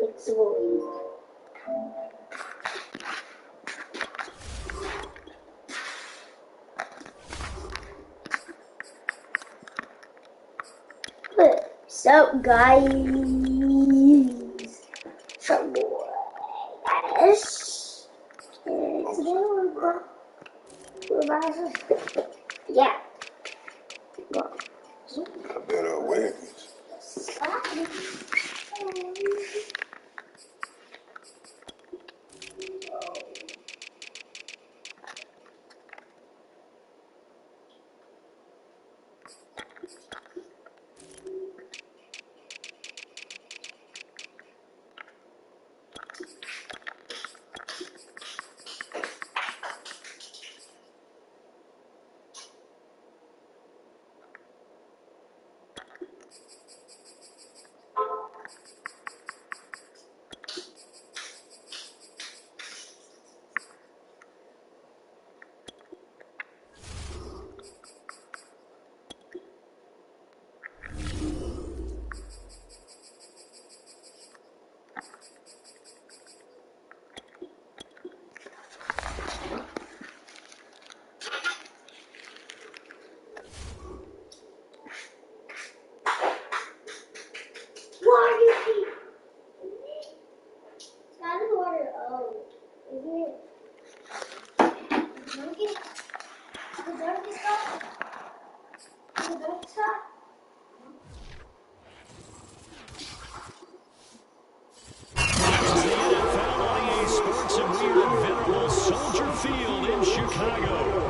It's void. What's up, guys? Some more. Yes. Yeah. A better awareness.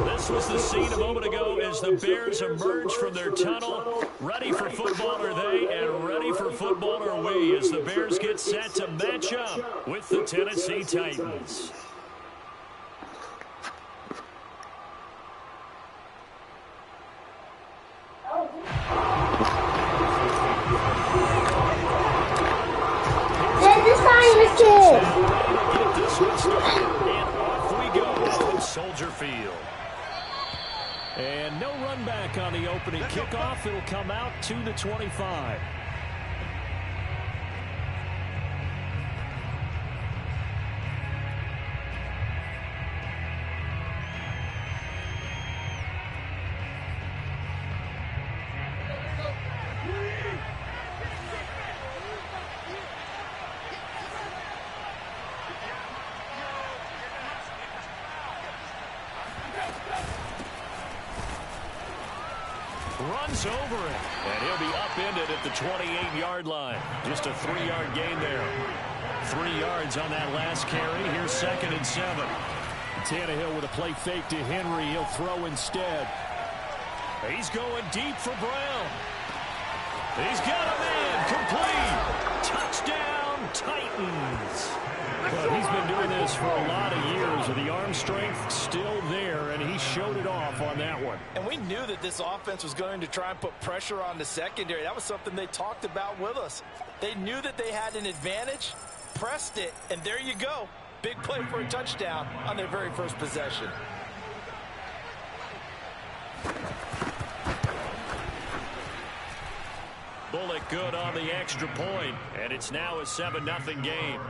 This was the scene a moment ago as the Bears emerged from their tunnel. Ready for football are they, and ready for football are we, as the Bears get set to match up with the Tennessee Titans. Soldier Field. And no run back on the opening kickoff. It'll come out to the 25. Runs over it, and he'll be upended at the 28-yard line. Just a 3-yard gain there. 3 yards on that last carry. Here's 2nd and 7. Tannehill with a play fake to Henry. He'll throw instead. He's going deep for Brown. He's got a man. Complete. Touchdown, Titans. But he's been doing this for a lot of years, with the arm strength still there, and he showed it off on that one. And we knew that this offense was going to try and put pressure on the secondary. That was something they talked about with us. They knew that they had an advantage, pressed it, and there you go. Big play for a touchdown on their very first possession. Bullock good on the extra point, and it's now a 7-0 game.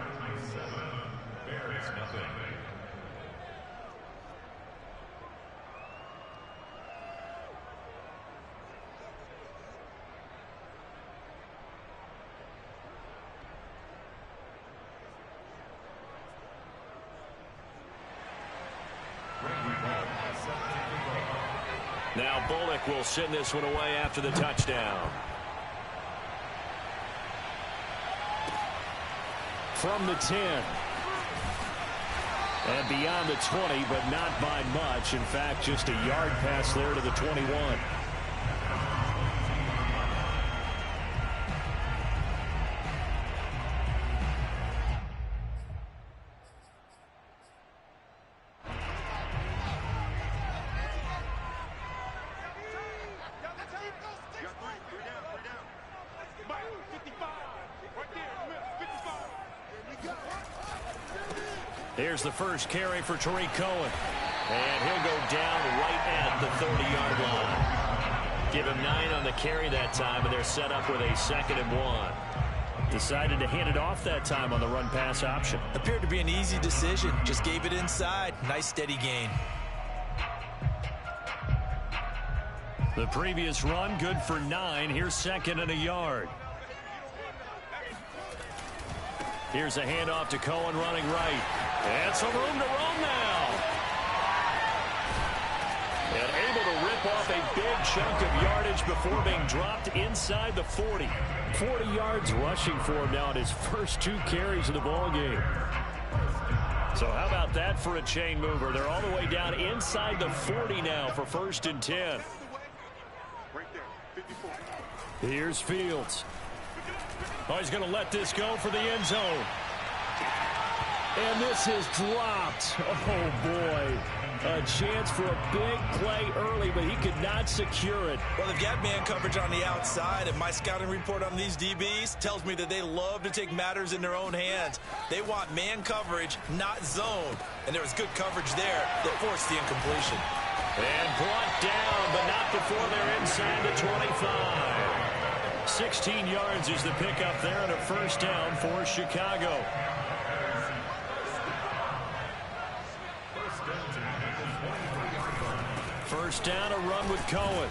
Now Bullock will send this one away after the touchdown. From the 10. And beyond the 20, but not by much. In fact, just a yard pass there to the 21. Here's the first carry for Tariq Cohen. And he'll go down right at the 30-yard line. Give him 9 on the carry that time, and they're set up with a 2nd and 1. Decided to hand it off that time on the run-pass option. Appeared to be an easy decision. Just gave it inside. Nice steady gain. The previous run, good for 9. Here's second and a yard. Here's a handoff to Cohen running right. And some room to roam now. And able to rip off a big chunk of yardage before being dropped inside the 40. 40 yards rushing for him now in his first 2 carries of the ball game. So how about that for a chain mover? They're all the way down inside the 40 now for 1st and 10. Here's Fields. Oh, he's going to let this go for the end zone. And this is dropped. Oh, boy. A chance for a big play early, but he could not secure it. Well, they've got man coverage on the outside, and my scouting report on these DBs tells me that they love to take matters in their own hands. They want man coverage, not zone. And there was good coverage there that forced the incompletion. And brought down, but not before they're inside the 25. 16 yards is the pickup there and a 1st down for Chicago. First down, a run with Cohen.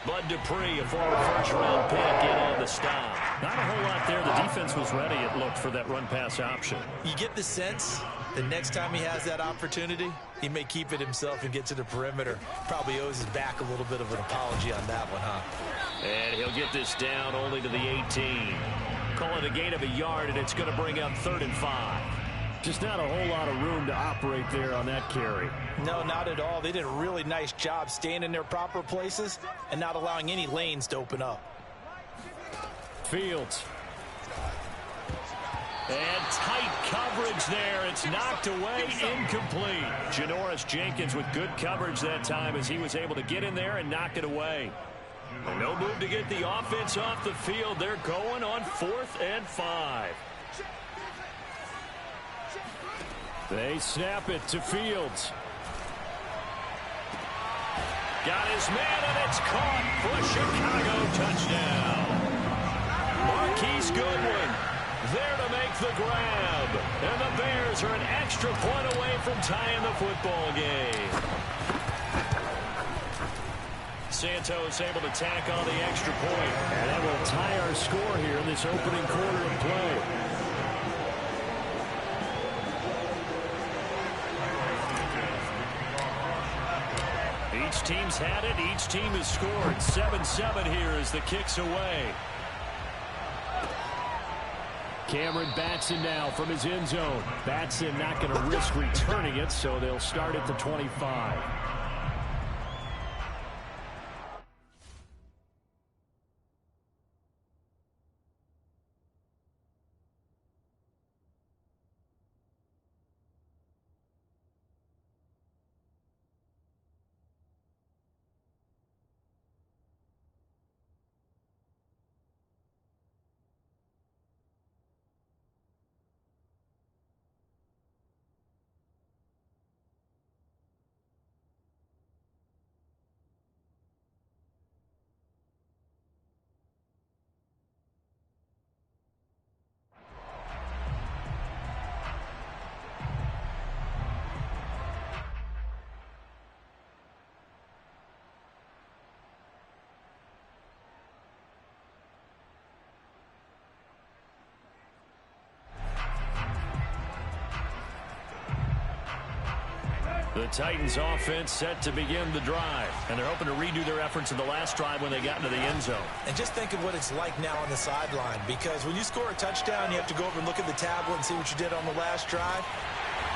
Bud Dupree, a former 1st-round pick, in on the stop. Not a whole lot there. The defense was ready, it looked, for that run-pass option. You get the sense the next time he has that opportunity, he may keep it himself and get to the perimeter. Probably owes his back a little bit of an apology on that one, huh? And he'll get this down only to the 18. Call it a gain of a yard, and it's going to bring up 3rd and 5. Just not a whole lot of room to operate there on that carry. No, not at all. They did a really nice job staying in their proper places and not allowing any lanes to open up. Fields. And tight coverage there. It's knocked away, incomplete. Janoris Jenkins with good coverage that time as he was able to get in there and knock it away. No move to get the offense off the field. They're going on 4th and 5. They snap it to Fields. Got his man, and it's caught for a Chicago touchdown. Marquise Goodwin there to make the grab. And the Bears are an extra point away from tying the football game. Santos able to tack on the extra point. And that will tie our score here in this opening quarter of play. Each team's had it. Each team has scored. 7-7 here as the kick's away. Cameron Batson now from his end zone. Batson not going to risk returning it, so they'll start at the 25. The Titans offense set to begin the drive. And they're hoping to redo their efforts in the last drive when they got into the end zone. And just think of what it's like now on the sideline. Because when you score a touchdown, you have to go over and look at the tablet and see what you did on the last drive.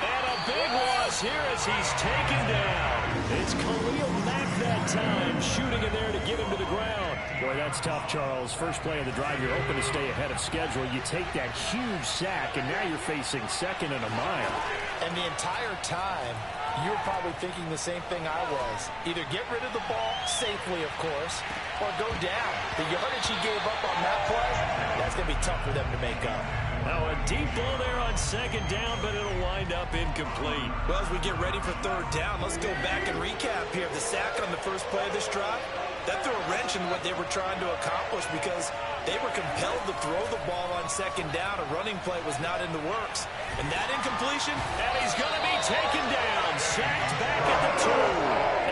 And a big loss here as he's taken down. It's Khalil Mack that time, shooting in there to get him to the ground. Boy, that's tough, Charles. First play of the drive, you're hoping to stay ahead of schedule. You take that huge sack, and now you're facing 2nd and a mile. And the entire time, you're probably thinking the same thing I was. Either get rid of the ball safely, of course, or go down. The yardage he gave up on that play, that's going to be tough for them to make up. Now a deep ball there on 2nd down, but it'll wind up incomplete. Well, as we get ready for 3rd down, let's go back and recap here. The sack on the first play of this drive, That threw a wrench in what they were trying to accomplish because they were compelled to throw the ball on second down. A running play was not in the works. And that incompletion, And he's going to be taken down. Sacked back at the 2.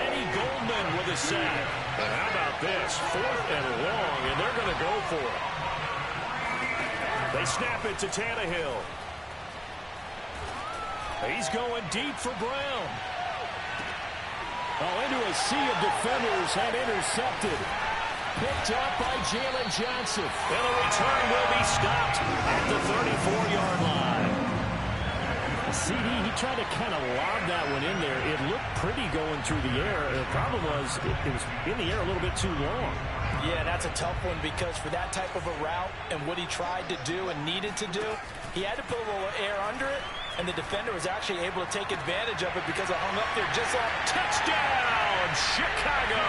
Eddie Goldman with a sack. And how about this? 4th and long, and they're going to go for it. They snap it to Tannehill. He's going deep for Brown. Oh, into a sea of defenders and intercepted. Picked up by Jalen Johnson. And the return will be stopped at the 34-yard line. CD, he tried to kind of lob that one in there. It looked pretty going through the air. The problem was it was in the air a little bit too long. yeah, that's a tough one because for that type of a route and what he tried to do and needed to do, he had to put a little air under it, and the defender was actually able to take advantage of it because it hung up there just off. Touchdown, Chicago!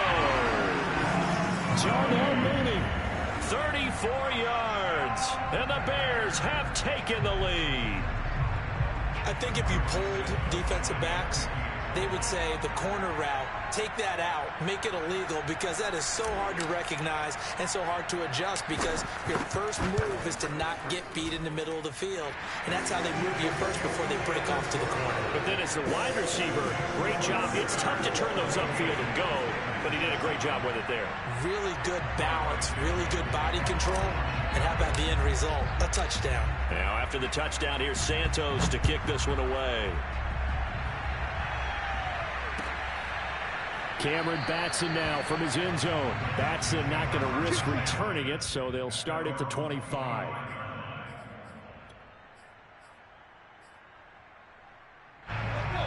Darnell Mooney, 34 yards, and the Bears have taken the lead. I think if you polled defensive backs, they would say the corner route, take that out, make it illegal, because that is so hard to recognize and so hard to adjust because your first move is to not get beat in the middle of the field. And that's how they move you first before they break off to the corner. But then as the wide receiver, great job. It's tough to turn those upfield and go, but he did a great job with it there. Really good balance, really good body control. And how about the end result? A touchdown. Now after the touchdown, here's Santos to kick this one away. Cameron Batson now from his end zone. Batson not going to risk returning it, so they'll start at the 25.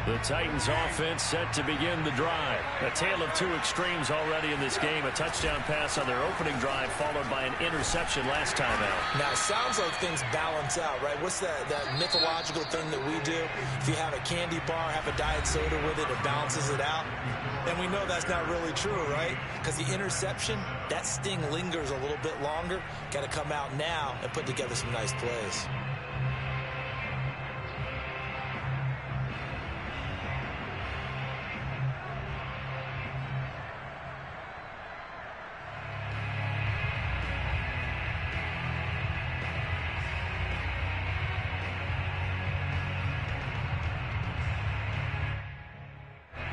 The Titans offense set to begin the drive. A tale of two extremes already in this game. A touchdown pass on their opening drive followed by an interception last time out. Now, it sounds like things balance out, right? What's that mythological thing that we do? If you have a candy bar, have a diet soda with it, it balances it out. And we know that's not really true, right? Because the interception, that sting lingers a little bit longer. Got to come out now and put together some nice plays.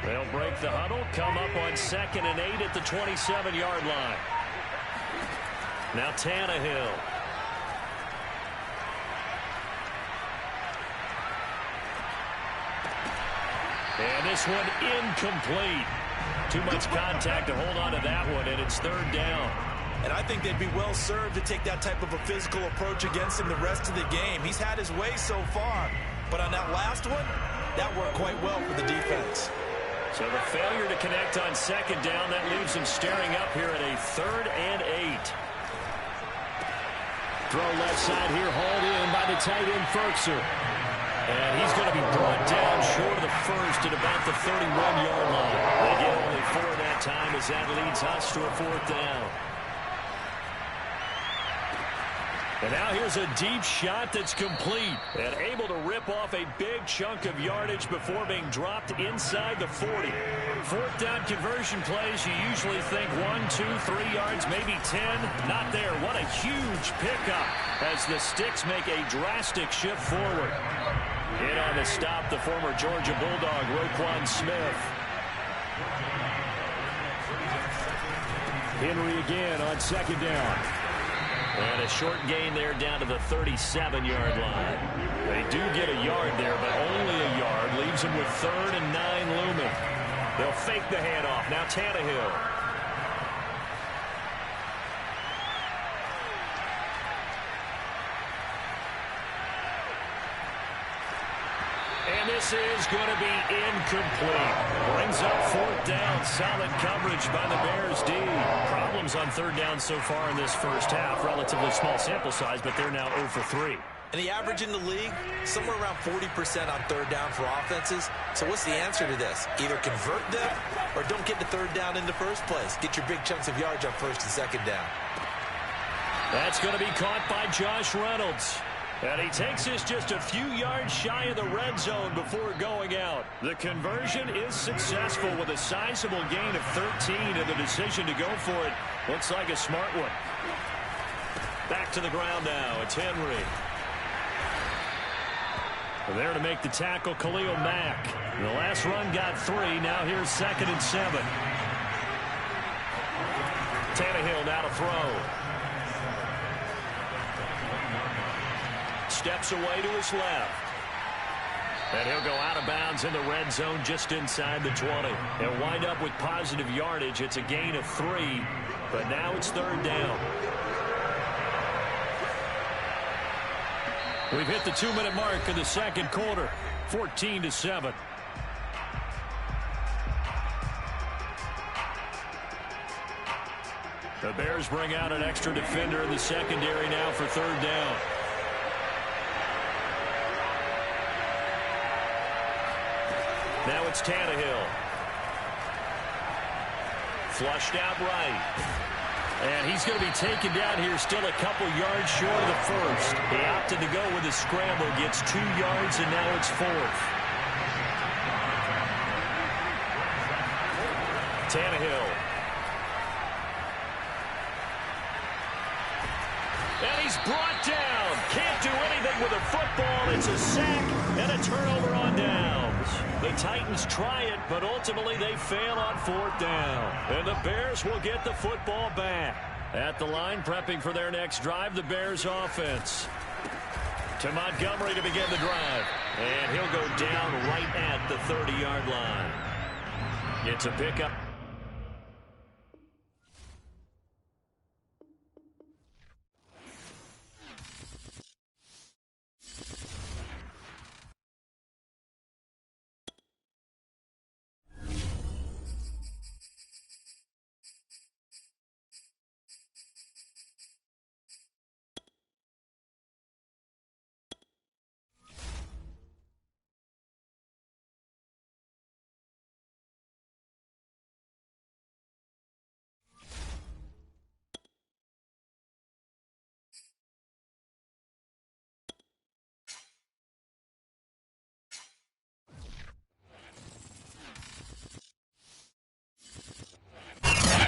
They'll break the huddle, come up on 2nd and 8 at the 27-yard line. Now Tannehill. And this one incomplete. Too much contact to hold on to that one, and it's 3rd down. And I think they'd be well served to take that type of a physical approach against him the rest of the game. He's had his way so far. But on that last one, that worked quite well for the defense. So the failure to connect on 2nd down, that leaves him staring up here at a 3rd and 8. Throw left side here, hauled in by the tight end, Ferkser. And he's going to be brought down short of the first at about the 31-yard line. They get only 4 that time as that leads us to a 4th down. And now here's a deep shot that's complete and able to rip off a big chunk of yardage before being dropped inside the 40. 4th down conversion plays, you usually think 1, 2, 3 yards, maybe 10. Not there. What a huge pickup as the Sticks make a drastic shift forward. In on the stop, the former Georgia Bulldog, Roquan Smith. Henry again on 2nd down. And a short gain there down to the 37-yard line. They do get a yard there, but only a yard. Leaves them with 3rd and 9 looming. They'll fake the handoff. Now Tannehill. And this is going to be incomplete. Brings up 4th down. Solid coverage by the Bears D. Problems on 3rd down so far in this first half. Relatively small sample size, but they're now 0 for 3. And the average in the league, somewhere around 40% on 3rd down for offenses. So what's the answer to this? Either convert them or don't get the 3rd down in the first place. Get your big chunks of yards on 1st and 2nd down. That's going to be caught by Josh Reynolds. And he takes this just a few yards shy of the red zone before going out. The conversion is successful with a sizable gain of 13, and the decision to go for it looks like a smart one. Back to the ground now. It's Henry. There to make the tackle, Khalil Mack. The last run got 3. Now here's 2nd and 7. Tannehill now to throw. Steps away to his left. And he'll go out of bounds in the red zone just inside the 20. He'll wind up with positive yardage. It's a gain of 3, but now it's 3rd down. We've hit the 2-minute mark in the second quarter. 14-7. The Bears bring out an extra defender in the secondary now for 3rd down. Now it's Tannehill. Flushed out right. And he's going to be taken down here still a couple yards short of the first. He opted to go with a scramble, gets 2 yards, and now it's 4th. Tannehill. And he's brought down. Can't do anything with a football. It's a sack and a turnover on downs. The Titans try it, but ultimately they fail on 4th down. And the Bears will get the football back. At the line, prepping for their next drive, the Bears offense. To Montgomery to begin the drive. And he'll go down right at the 30-yard line. It's a pickup.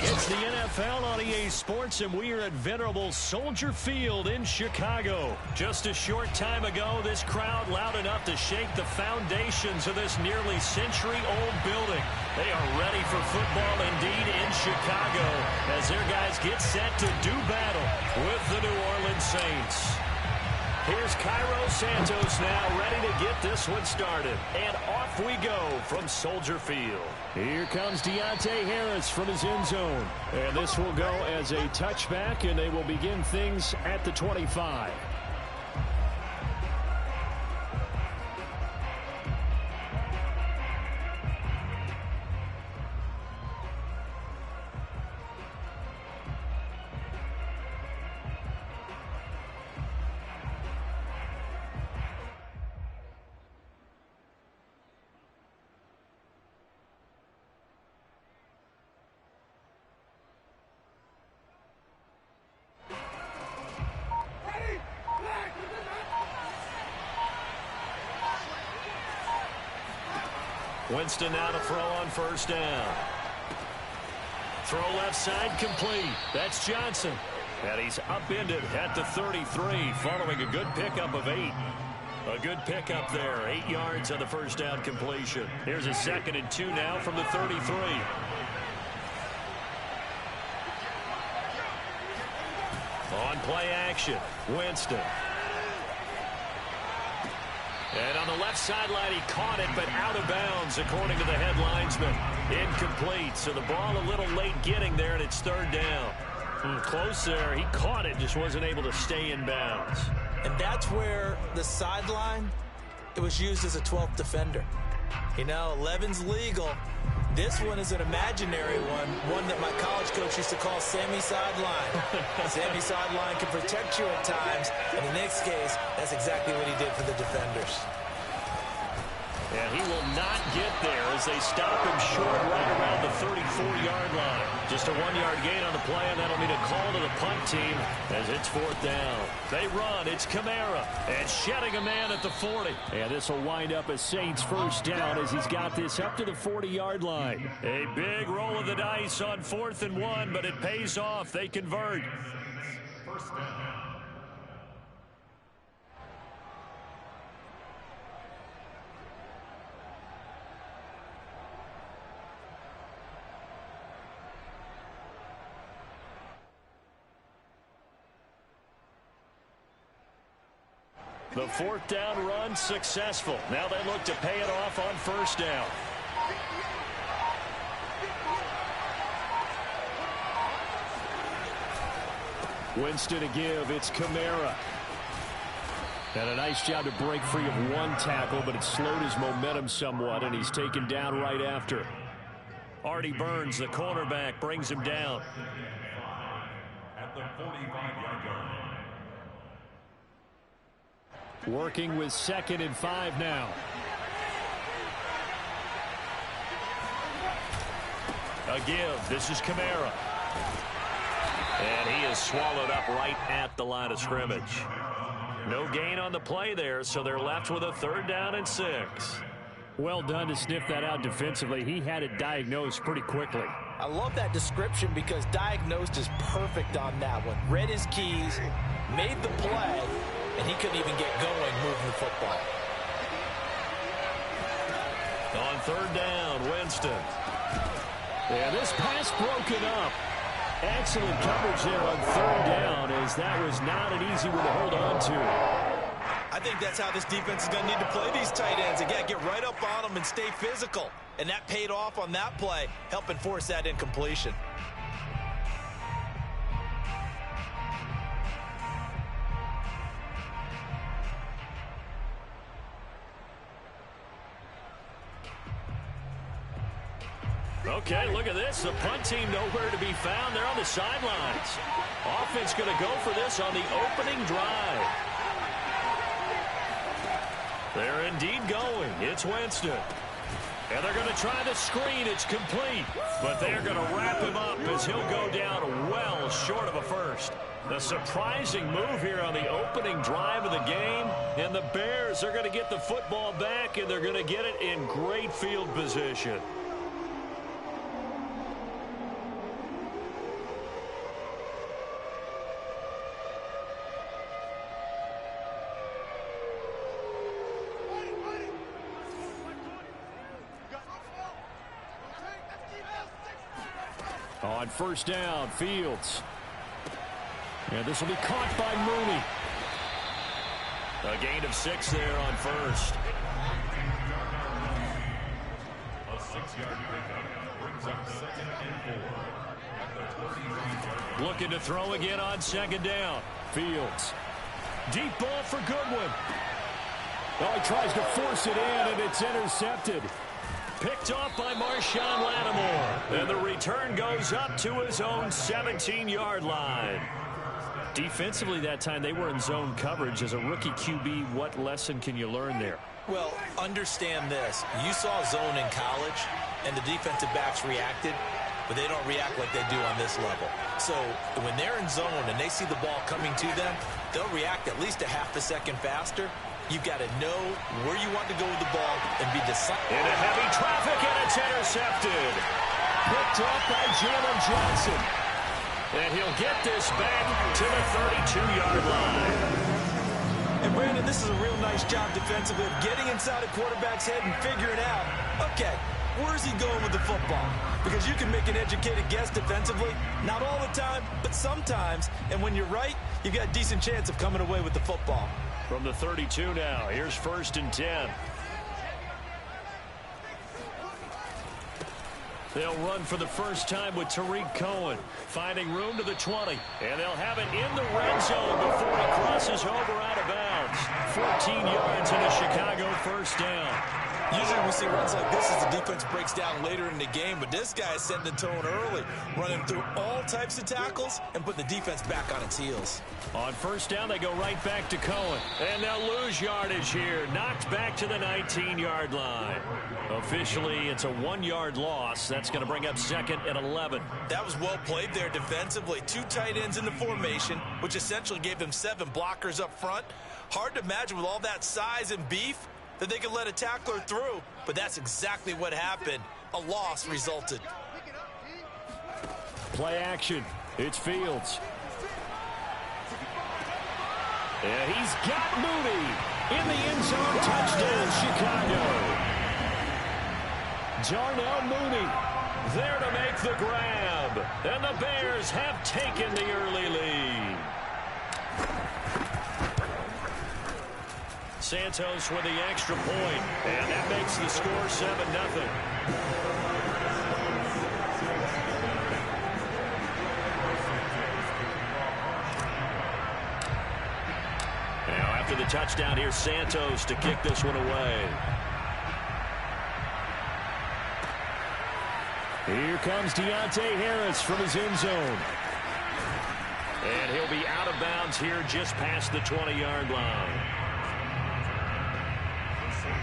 It's the NFL on EA Sports, and we are at venerable Soldier Field in Chicago. Just a short time ago, this crowd loud enough to shake the foundations of this nearly century-old building. They are ready for football indeed in Chicago as their guys get set to do battle with the New Orleans Saints. Here's Cairo Santos now ready to get this one started. And off we go from Soldier Field. Here comes Deontay Harris from his end zone. And this will go as a touchback, and they will begin things at the 25. Winston now to throw on 1st down. Throw left side complete. That's Johnson. And he's upended at the 33 following a good pickup of 8. A good pickup there. 8 yards on the 1st down completion. Here's a 2nd and 2 now from the 33. On play action, Winston. And on the left sideline, he caught it, but out of bounds, according to the head linesman. Incomplete, so the ball a little late getting there, and it's 3rd down. Close there. He caught it, just wasn't able to stay in bounds. And that's where the sideline, it was used as a 12th defender. You know, 11's legal. This one is an imaginary one that my college coach used to call Sammy Sideline. Sammy Sideline can protect you at times. In the next case, that's exactly what he did for the defenders. And he will not get there as they stop him short right around the 34-yard line. Just a 1-yard gain on the play, and that'll mean a call to the punt team as it's 4th down. They run. It's Kamara. And shedding a man at the 40. And this will wind up a Saints first down as he's got this up to the 40-yard line. A big roll of the dice on 4th and 1, but it pays off. They convert. First down. The 4th down run successful. Now they look to pay it off on 1st down. Winston to give. It's Kamara. And a nice job to break free of 1 tackle, but it slowed his momentum somewhat, and he's taken down right after. Artie Burns, the cornerback, brings him down. At the 45-yard line. Working with 2nd and 5 now. A give. This is Kamara. And he is swallowed up right at the line of scrimmage. No gain on the play there, so they're left with a 3rd down and 6. Well done to sniff that out defensively. He had it diagnosed pretty quickly. I love that description because diagnosed is perfect on that one. Read his keys, made the play, and he couldn't even get going moving the football. On 3rd down, Winston. Yeah, this pass broken up. Excellent coverage there on 3rd down, as that was not an easy one to hold on to. I think that's how this defense is going to need to play these tight ends. Again, get right up on them and stay physical. And that paid off on that play, helping force that incompletion. Okay, look at this. The punt team nowhere to be found. They're on the sidelines. Offense going to go for this on the opening drive. They're indeed going. It's Winston. And they're going to try the screen. It's complete. But they're going to wrap him up as he'll go down well short of a first. A surprising move here on the opening drive of the game. And the Bears are going to get the football back, and they're going to get it in great field position. On 1st down, Fields. And this will be caught by Mooney. A gain of 6 there on 1st. A 6-yard pickup brings up 2nd and 4. Looking to throw again on 2nd down. Fields. Deep ball for Goodwin. Oh, he tries to force it in, and it's intercepted. Picked off by Marshawn Lattimore. And the return goes up to his own 17-yard line. Defensively that time, they were in zone coverage. As a rookie QB, what lesson can you learn there? Well, understand this. You saw zone in college, and the defensive backs reacted, but they don't react like they do on this level. So when they're in zone and they see the ball coming to them, they'll react at least a half a second faster. You've got to know where you want to go with the ball and be decisive. Into heavy traffic, and it's intercepted. Picked up by Jalen Johnson. And he'll get this back to the 32-yard line. And Brandon, this is a real nice job defensively of getting inside a quarterback's head and figuring out, okay, where's he going with the football? Because you can make an educated guess defensively, not all the time, but sometimes. And when you're right, you've got a decent chance of coming away with the football. From the 32 now, here's 1st and 10. They'll run for the first time with Tariq Cohen, finding room to the 20. And they'll have it in the red zone before he crosses over out of bounds. 14 yards and a Chicago first down. Usually we see runs like this as the defense breaks down later in the game, but this guy is setting the tone early, running through all types of tackles and putting the defense back on its heels. On first down, they go right back to Cohen. And they'll lose yardage here. Knocked back to the 19-yard line. Officially, it's a 1-yard loss. That's going to bring up 2nd and 11. That was well played there defensively. 2 tight ends in the formation, which essentially gave them 7 blockers up front. Hard to imagine with all that size and beef that they could let a tackler through, but that's exactly what happened. A loss resulted. Play action. It's Fields. And he's got Mooney in the end zone. Touchdown, Chicago. Darnell Mooney there to make the grab. And the Bears have taken the early lead. Santos with the extra point, and that makes the score 7-0. Now after the touchdown, here's Santos to kick this one away. Here comes Deontay Harris from his end zone. And he'll be out of bounds here just past the 20-yard line.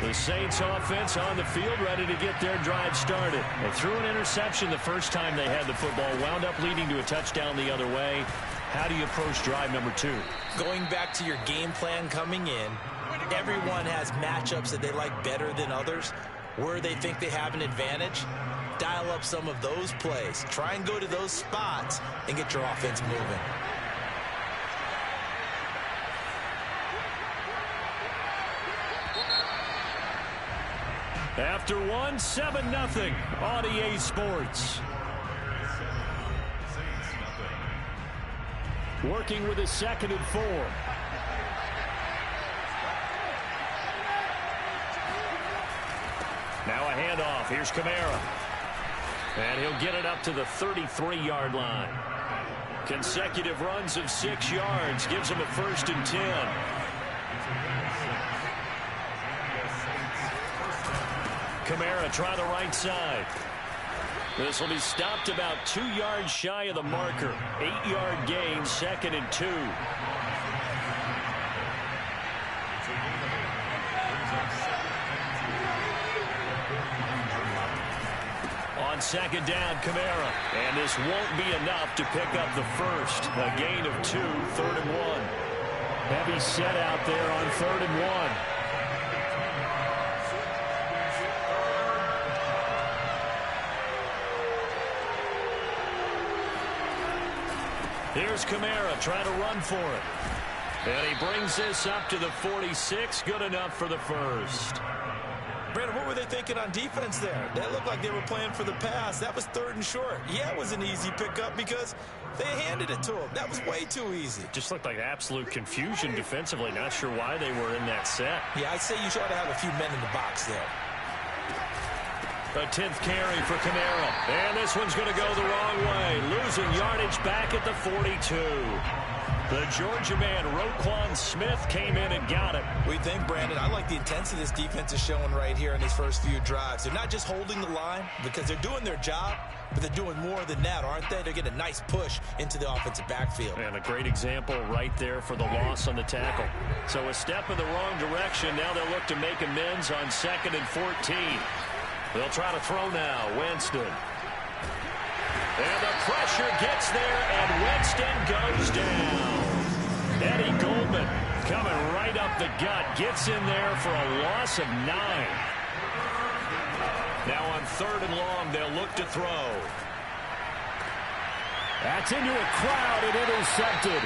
The Saints offense on the field, ready to get their drive started. They threw an interception the first time they had the football, wound up leading to a touchdown the other way. How do you approach drive number 2? Going back to your game plan coming in, everyone has matchups that they like better than others. Where they think they have an advantage, dial up some of those plays. Try and go to those spots and get your offense moving. After 7-0 on EA Sports. Working with a 2nd and 4. Now a handoff. Here's Kamara. And he'll get it up to the 33-yard line. Consecutive runs of 6 yards gives him a 1st and 10. Kamara try the right side. This will be stopped about 2 yards shy of the marker. 8-yard gain, 2nd and 2. On 2nd down, Kamara. And this won't be enough to pick up the first. A gain of 2, 3rd and 1. Heavy set out there on 3rd and 1. Here's Kamara trying to run for it. And he brings this up to the 46. Good enough for the first. Brandon, what were they thinking on defense there? That looked like they were playing for the pass. That was 3rd and short. Yeah, it was an easy pickup because they handed it to him. That was way too easy. Just looked like absolute confusion defensively. Not sure why they were in that set. Yeah, I'd say you ought to have a few men in the box there. A 10th carry for Kamara. And this one's going to go the wrong way. Losing yardage back at the 42. The Georgia man, Roquan Smith, came in and got it. What do you think, Brandon? I like the intensity this defense is showing right here in these first few drives. They're not just holding the line because they're doing their job, but they're doing more than that, aren't they? They're getting a nice push into the offensive backfield. And a great example right there for the loss on the tackle. So a step in the wrong direction. Now they'll look to make amends on 2nd and 14. They'll try to throw now. Winston. And the pressure gets there, and Winston goes down. Eddie Goldman coming right up the gut. Gets in there for a loss of 9. Now on 3rd and long, they'll look to throw. That's into a crowd and intercepted.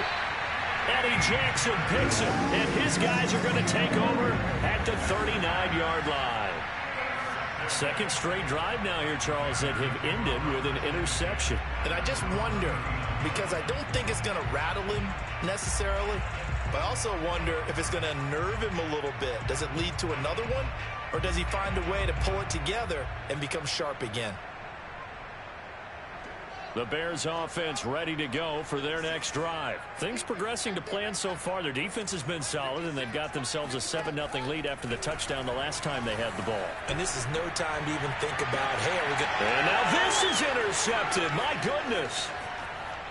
Eddie Jackson picks him, and his guys are going to take over at the 39-yard line. Second straight drive now here, Charles, that have ended with an interception. And I just wonder, because I don't think it's going to rattle him necessarily, but I also wonder if it's going to unnerve him a little bit. Does it lead to another one, or does he find a way to pull it together and become sharp again? The Bears offense ready to go for their next drive. Things progressing to plan so far. Their defense has been solid, and they've got themselves a 7-0 lead after the touchdown the last time they had the ball. And this is no time to even think about, hey, are we going to... And now this is intercepted. My goodness.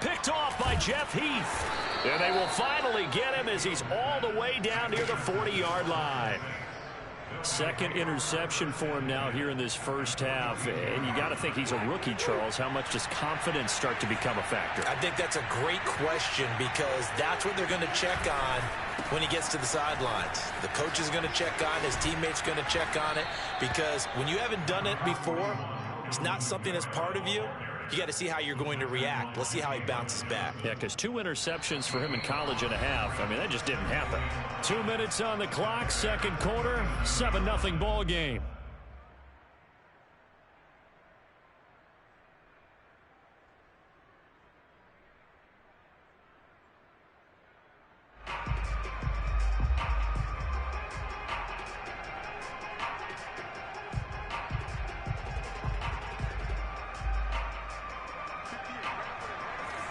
Picked off by Jeff Heath. And they will finally get him as he's all the way down near the 40-yard line. Second interception for him now here in this first half. And you got to think he's a rookie, Charles. How much does confidence start to become a factor? I think that's a great question because that's what they're going to check on when he gets to the sidelines. The coach is going to check on, his teammates going to check on it, because when you haven't done it before, it's not something that's part of you. You got to see how you're going to react. Let's see how he bounces back. Yeah, because 2 interceptions for him in college and a half. I mean, that just didn't happen. 2 minutes on the clock, second quarter, 7-0 ball game.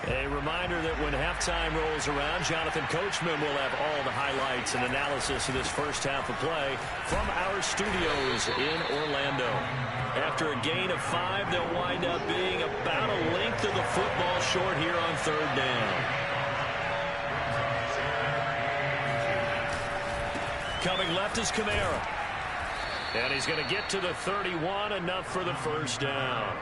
A reminder that when halftime rolls around, Jonathan Coachman will have all the highlights and analysis of this first half of play from our studios in Orlando. After a gain of 5, they'll wind up being about a length of the football short here on third down. Coming left is Kamara. And he's going to get to the 31, enough for the first down.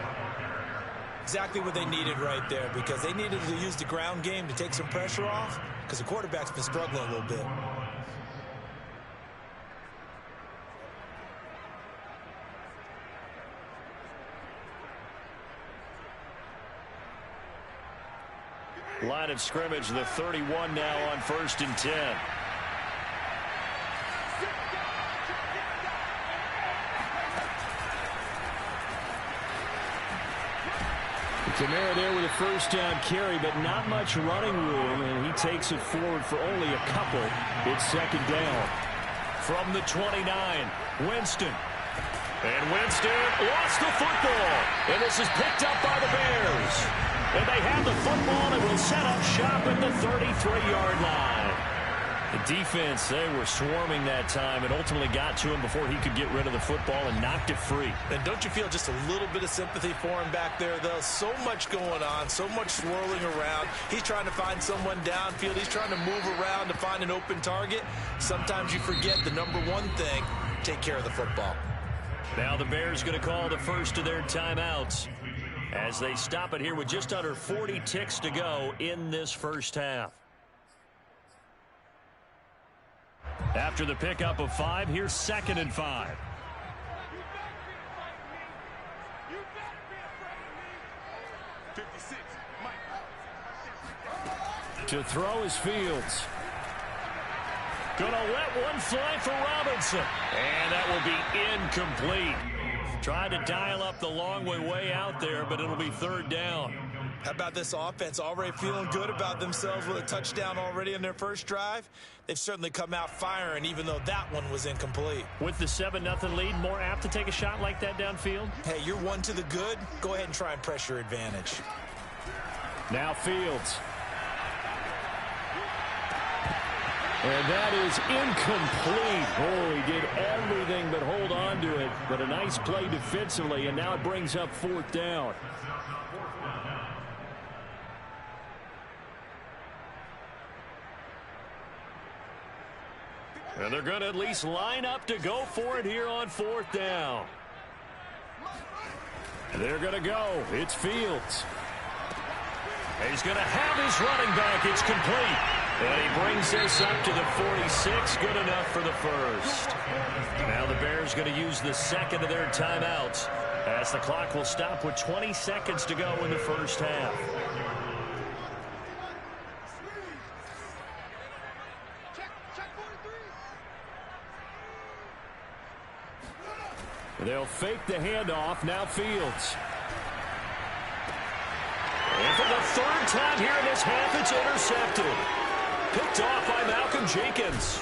Exactly what they needed right there, because they needed to use the ground game to take some pressure off, because the quarterback's been struggling a little bit. Line of scrimmage, the 31 now on 1st and 10. Kamara there with a first down carry, but not much running room, and he takes it forward for only a couple. It's second down. From the 29, Winston. And Winston lost the football. And this is picked up by the Bears. And they have the football and will set up shop at the 33-yard line. The defense, they were swarming that time and ultimately got to him before he could get rid of the football and knocked it free. And don't you feel just a little bit of sympathy for him back there, though? So much going on, so much swirling around. He's trying to find someone downfield. He's trying to move around to find an open target. Sometimes you forget the number one thing, take care of the football. Now the Bears going to call the first of their timeouts as they stop it here with just under 40 ticks to go in this first half. After the pickup of 5, here's 2nd and 5. To throw is Fields. Gonna let one fly for Robinson. And that will be incomplete. Tried to dial up the long way out there, but it'll be third down. How about this offense? Already feeling good about themselves with a touchdown already in their first drive. They've certainly come out firing, even though that one was incomplete. With the 7-0 lead, more apt to take a shot like that downfield? Hey, you're one to the good. Go ahead and try and pressure advantage. Now Fields. And that is incomplete. Oh, he did everything but hold on to it. But a nice play defensively, and now it brings up 4th down. And they're going to at least line up to go for it here on 4th down. They're going to go. It's Fields. He's going to have his running back. It's complete. And he brings this up to the 46. Good enough for the first. Now the Bears going to use the second of their timeouts as the clock will stop with 20 seconds to go in the first half. They'll fake the handoff. Now Fields. And for the 3rd time here in this half, it's intercepted. Picked off by Malcolm Jenkins.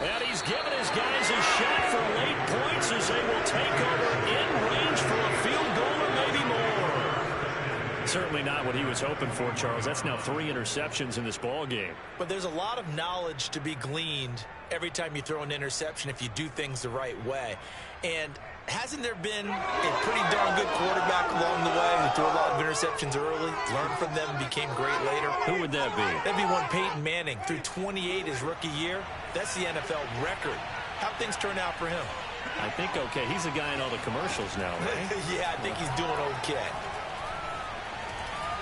And he's given his guys a shot for late points as they will take over in range for a field goal or maybe more. Certainly not what he was hoping for, Charles. That's now 3 interceptions in this ball game. But there's a lot of knowledge to be gleaned every time you throw an interception if you do things the right way. And hasn't there been a pretty darn good quarterback along the way who threw a lot of interceptions early, learned from them, became great later? Who would that be? That'd be one Peyton Manning, threw 28 his rookie year. That's the NFL record. How'd things turn out for him? I think okay. He's the guy in all the commercials now, right? Yeah, I think he's doing okay.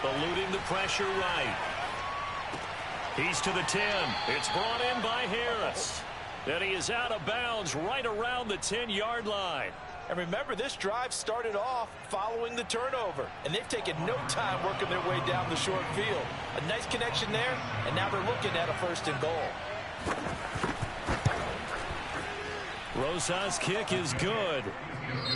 Eluding the pressure right. He's to the 10. It's brought in by Harris. And he is out of bounds right around the 10-yard line. And remember, this drive started off following the turnover. And they've taken no time working their way down the short field. A nice connection there, and now they're looking at a 1st and goal. Rosas' kick is good.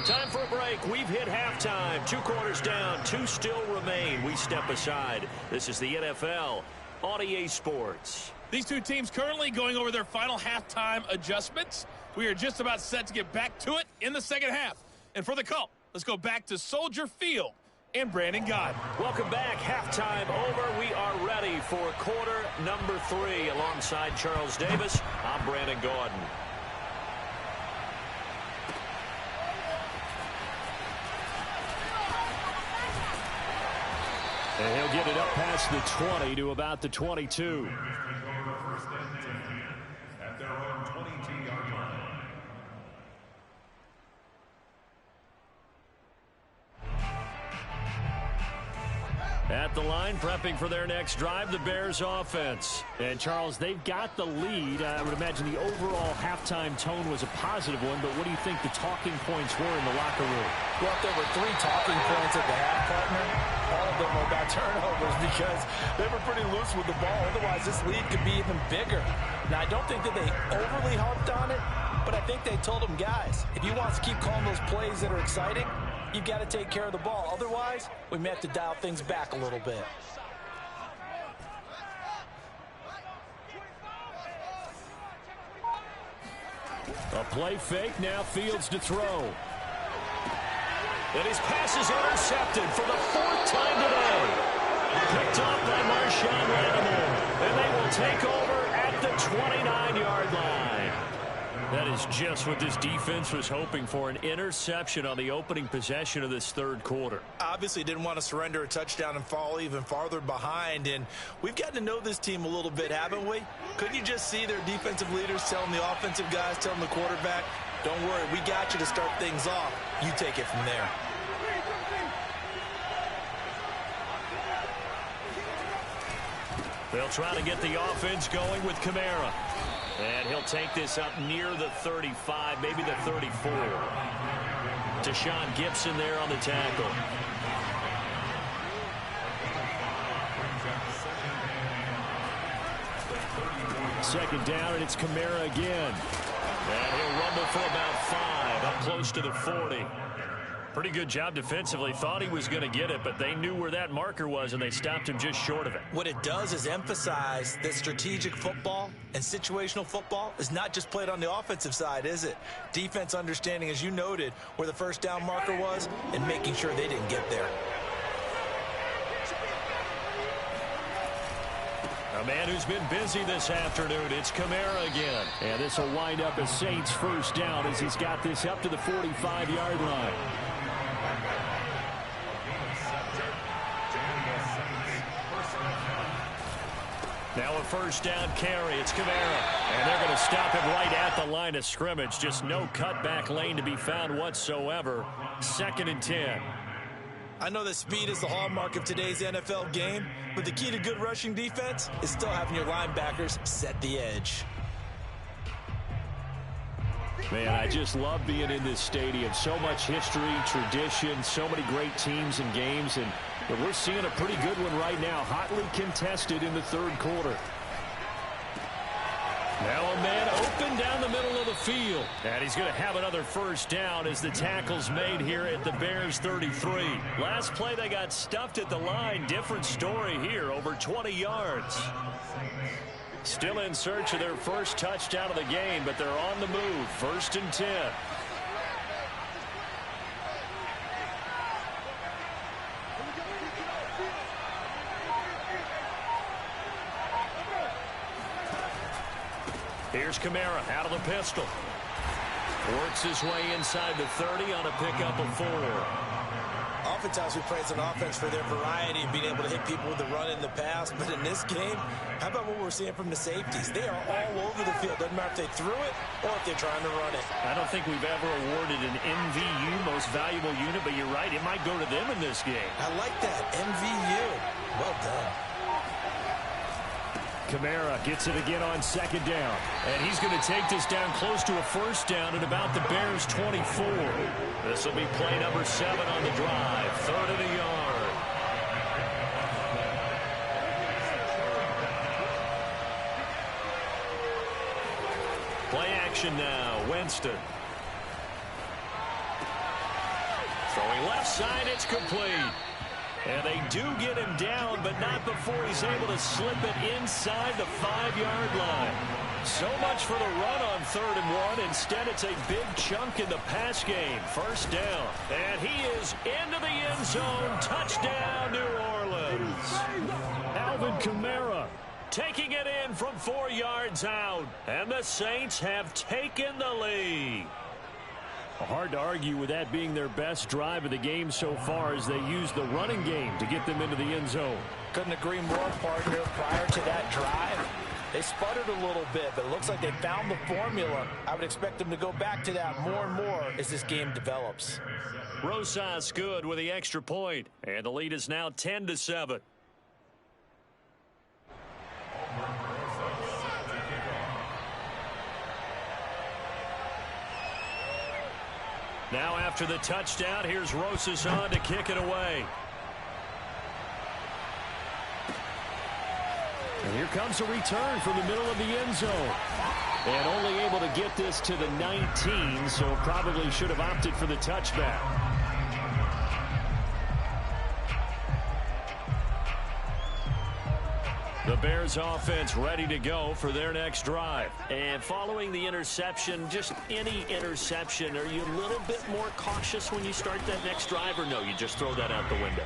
Time for a break. We've hit halftime. 2 quarters down. 2 still remain. We step aside. This is the NFL on EA Sports. These two teams currently going over their final halftime adjustments. We are just about set to get back to it in the second half. And for the call, let's go back to Soldier Field and Brandon Gaudin. Welcome back. Halftime over. We are ready for quarter number 3. Alongside Charles Davis, I'm Brandon Gaudin. And he'll get it up past the 20 to about the 22. At their own 22-yard line. At the line, prepping for their next drive, the Bears offense. And, Charles, they've got the lead. I would imagine the overall halftime tone was a positive one, but what do you think the talking points were in the locker room? Well, if there were 3 talking points at the half, partner, all of them were about turnovers because they were pretty loose with the ball. Otherwise, this lead could be even bigger. Now, I don't think that they overly harped on it, but I think they told them, guys, if you want to keep calling those plays that are exciting, you've got to take care of the ball. Otherwise, we may have to dial things back a little bit. A play fake, now Fields to throw. And his pass is intercepted for the 4th time today. Picked off by Marshawn Lattimore. And they will take over at the 29-yard line. That is just what this defense was hoping for, an interception on the opening possession of this 3rd quarter. Obviously didn't want to surrender a touchdown and fall even farther behind, and we've gotten to know this team a little bit, haven't we? Couldn't you just see their defensive leaders telling the offensive guys, telling the quarterback, don't worry, we got you to start things off. You take it from there. They'll try to get the offense going with Kamara. And he'll take this up near the 35, maybe the 34. Deshaun Gibson there on the tackle. Second down, and it's Kamara again. And he'll rumble for about 5, up close to the 40. Pretty good job defensively. Thought he was going to get it, but they knew where that marker was, and they stopped him just short of it. What it does is emphasize that strategic football and situational football is not just played on the offensive side, is it? Defense understanding, as you noted, where the 1st down marker was and making sure they didn't get there. A man who's been busy this afternoon, it's Kamara again. And this will wind up as Saints' 1st down as he's got this up to the 45-yard line. Now a 1st down carry. It's Kamara. And they're going to stop him right at the line of scrimmage. Just no cutback lane to be found whatsoever. 2nd and 10. I know that speed is the hallmark of today's NFL game, but the key to good rushing defense is still having your linebackers set the edge. Man, I just love being in this stadium. So much history, tradition, so many great teams and games, and we're seeing a pretty good one right now, hotly contested in the 3rd quarter. Now a man open down the middle of the field. And he's going to have another 1st down as the tackle's made here at the Bears 33. Last play they got stuffed at the line. Different story here, over 20 yards. Still in search of their 1st touchdown of the game, but they're on the move. 1st and 10. Here's Kamara out of the pistol. Works his way inside the 30 on a pickup of 4. Oftentimes we praise an offense for their variety and being able to hit people with the run in the pass. But in this game, how about what we're seeing from the safeties? They are all over the field. Doesn't matter if they threw it or if they're trying to run it. I don't think we've ever awarded an MVU, most valuable unit, but you're right. It might go to them in this game. I like that. MVU. Well done. Kamara gets it again on 2nd down. And he's going to take this down close to a 1st down at about the Bears' 24. This will be play number 7 on the drive. 3rd and a yard. Play action now. Winston. Throwing left side. It's complete. And they do get him down, but not before he's able to slip it inside the 5-yard line. So much for the run on 3rd and 1. Instead, it's a big chunk in the pass game. 1st down. And he is into the end zone. Touchdown, New Orleans. Alvin Kamara taking it in from 4 yards out. And the Saints have taken the lead. Hard to argue with that being their best drive of the game so far as they use the running game to get them into the end zone. Couldn't agree more, partner. Prior to that drive, they sputtered a little bit, but it looks like they found the formula. I would expect them to go back to that more and more as this game develops. Rosas good with the extra point, and the lead is now 10-7. Now after the touchdown, here's Rosas on to kick it away. And here comes a return from the middle of the end zone. And only able to get this to the 19, so probably should have opted for the touchback. The Bears offense ready to go for their next drive. And following the interception, just any interception, are you a little bit more cautious when you start that next drive, or no, you just throw that out the window?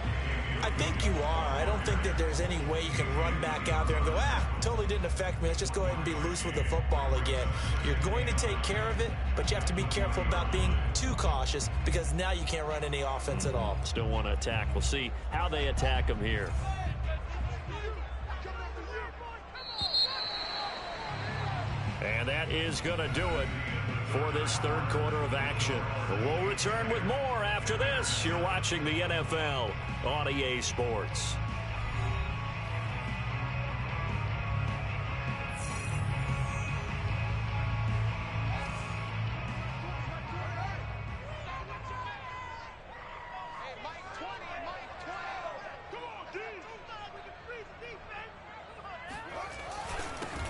I think you are. I don't think that there's any way you can run back out there and go, totally didn't affect me. Let's just go ahead and be loose with the football again. You're going to take care of it, but you have to be careful about being too cautious because now you can't run any offense at all. Still want to attack. We'll see how they attack them here. And that is going to do it for this 3rd quarter of action. We'll return with more after this. You're watching the NFL on EA Sports.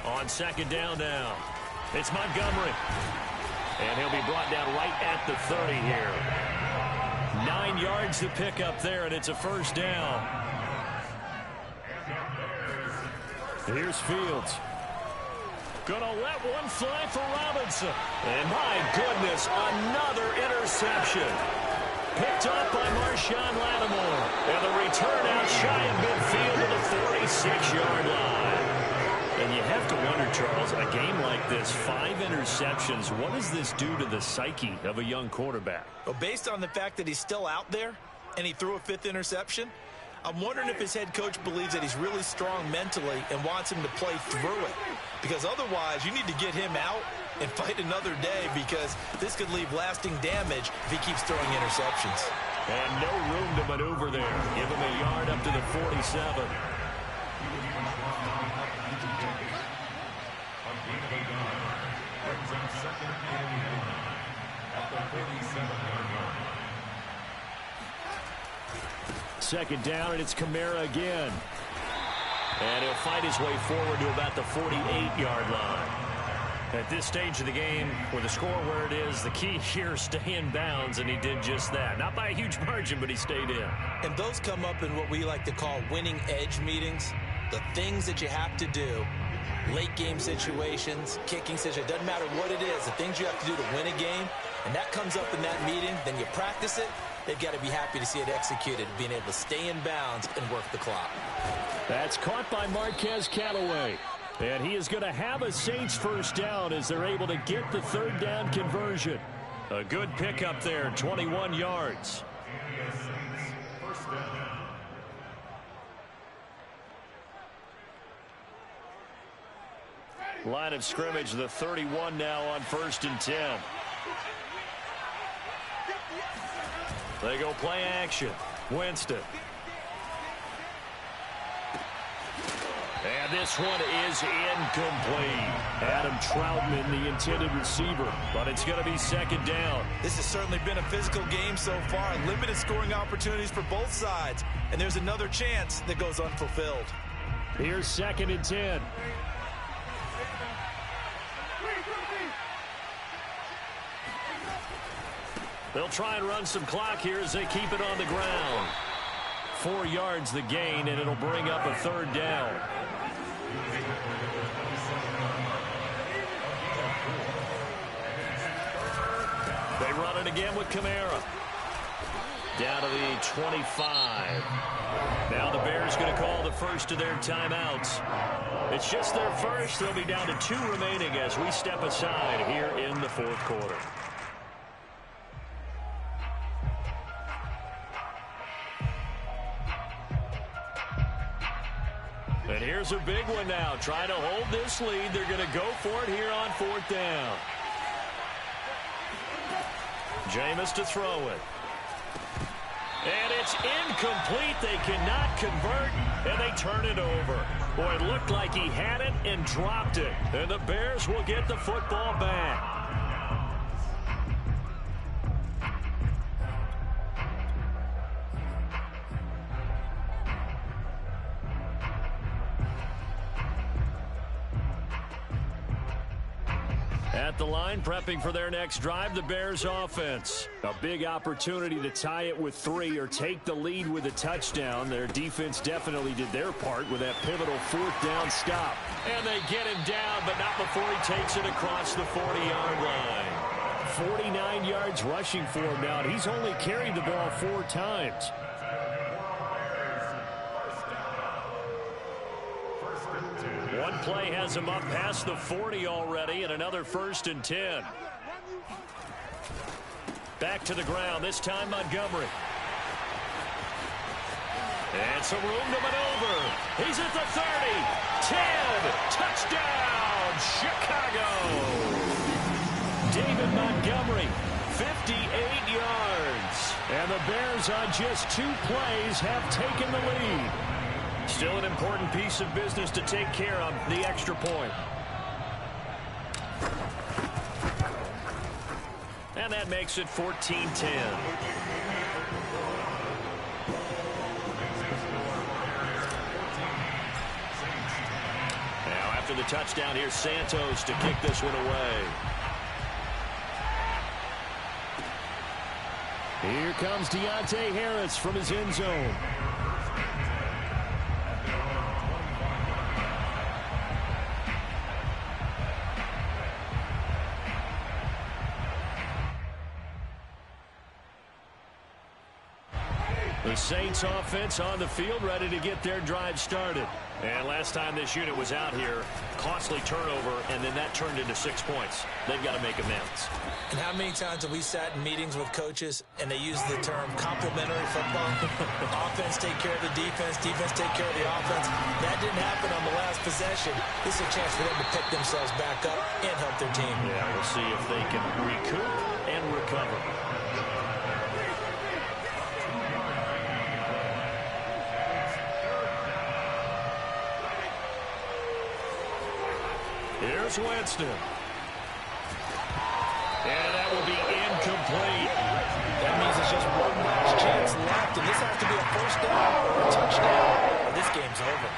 On 2nd down now, it's Montgomery. And he'll be brought down right at the 30 here. 9 yards to pick up there, and it's a 1st down. Here's Fields. Gonna let one fly for Robinson. And my goodness, another interception. Picked up by Marshawn Lattimore. And the return out shy of midfield to the 46-yard line. And you have to wonder, Charles, a game like this, 5 interceptions, what does this do to the psyche of a young quarterback? Well, based on the fact that he's still out there and he threw a 5th interception, I'm wondering if his head coach believes that he's really strong mentally and wants him to play through it. Because otherwise, you need to get him out and fight another day because this could leave lasting damage if he keeps throwing interceptions. And no room to maneuver there. Give him a yard up to the 47. Second down, and it's Kamara again. And he'll fight his way forward to about the 48-yard line. At this stage of the game, with the score where it is, the key here is stay in bounds, and he did just that. Not by a huge margin, but he stayed in. And those come up in what we like to call winning edge meetings. The things that you have to do, late game situations, kicking situations, doesn't matter what it is, the things you have to do to win a game, and that comes up in that meeting, then you practice it. They've got to be happy to see it executed, being able to stay in bounds and work the clock. That's caught by Marquez Callaway. And he is going to have a Saints first down as they're able to get the third down conversion. A good pickup there, 21 yards. Line of scrimmage, the 31 now on 1st and 10. They go play action. Winston. And this one is incomplete. Adam Troutman, the intended receiver, but it's going to be 2nd down. This has certainly been a physical game so far. Limited scoring opportunities for both sides. And there's another chance that goes unfulfilled. Here's 2nd and 10. They'll try and run some clock here as they keep it on the ground. 4 yards the gain, and it'll bring up a 3rd down. They run it again with Kamara. Down to the 25. Now the Bears going to call the first of their timeouts. It's just their first. They'll be down to 2 remaining as we step aside here in the 4th quarter. And here's a big one now. Trying to hold this lead. They're going to go for it here on 4th down. Jameis to throw it. And it's incomplete. They cannot convert, and they turn it over. Boy, it looked like he had it and dropped it. And the Bears will get the football back. At the line, prepping for their next drive, the Bears offense. A big opportunity to tie it with 3 or take the lead with a touchdown. Their defense definitely did their part with that pivotal 4th down stop. And they get him down, but not before he takes it across the 40-yard line. 49 yards rushing for him now. He's only carried the ball 4 times. One play has him up past the 40 already, and another 1st and 10. Back to the ground, this time Montgomery. And some room to maneuver. He's at the 30, 10, touchdown, Chicago. David Montgomery, 58 yards. And the Bears on just 2 plays have taken the lead. Still an important piece of business to take care of, the extra point. And that makes it 14-10. Now after the touchdown, here's Santos to kick this one away. Here comes Deontay Harris from his end zone. The Saints offense on the field, ready to get their drive started. And last time this unit was out here, costly turnover, and then that turned into 6 points. They've got to make amends. And how many times have we sat in meetings with coaches and they use the term complementary football? Offense take care of the defense, defense take care of the offense. That didn't happen on the last possession. This is a chance for them to pick themselves back up and help their team. Yeah, we'll see if they can recoup and recover. Here's Winston. And that will be incomplete. That means it's just one last chance left, and this has to be a 1st down or a touchdown, or this game's over.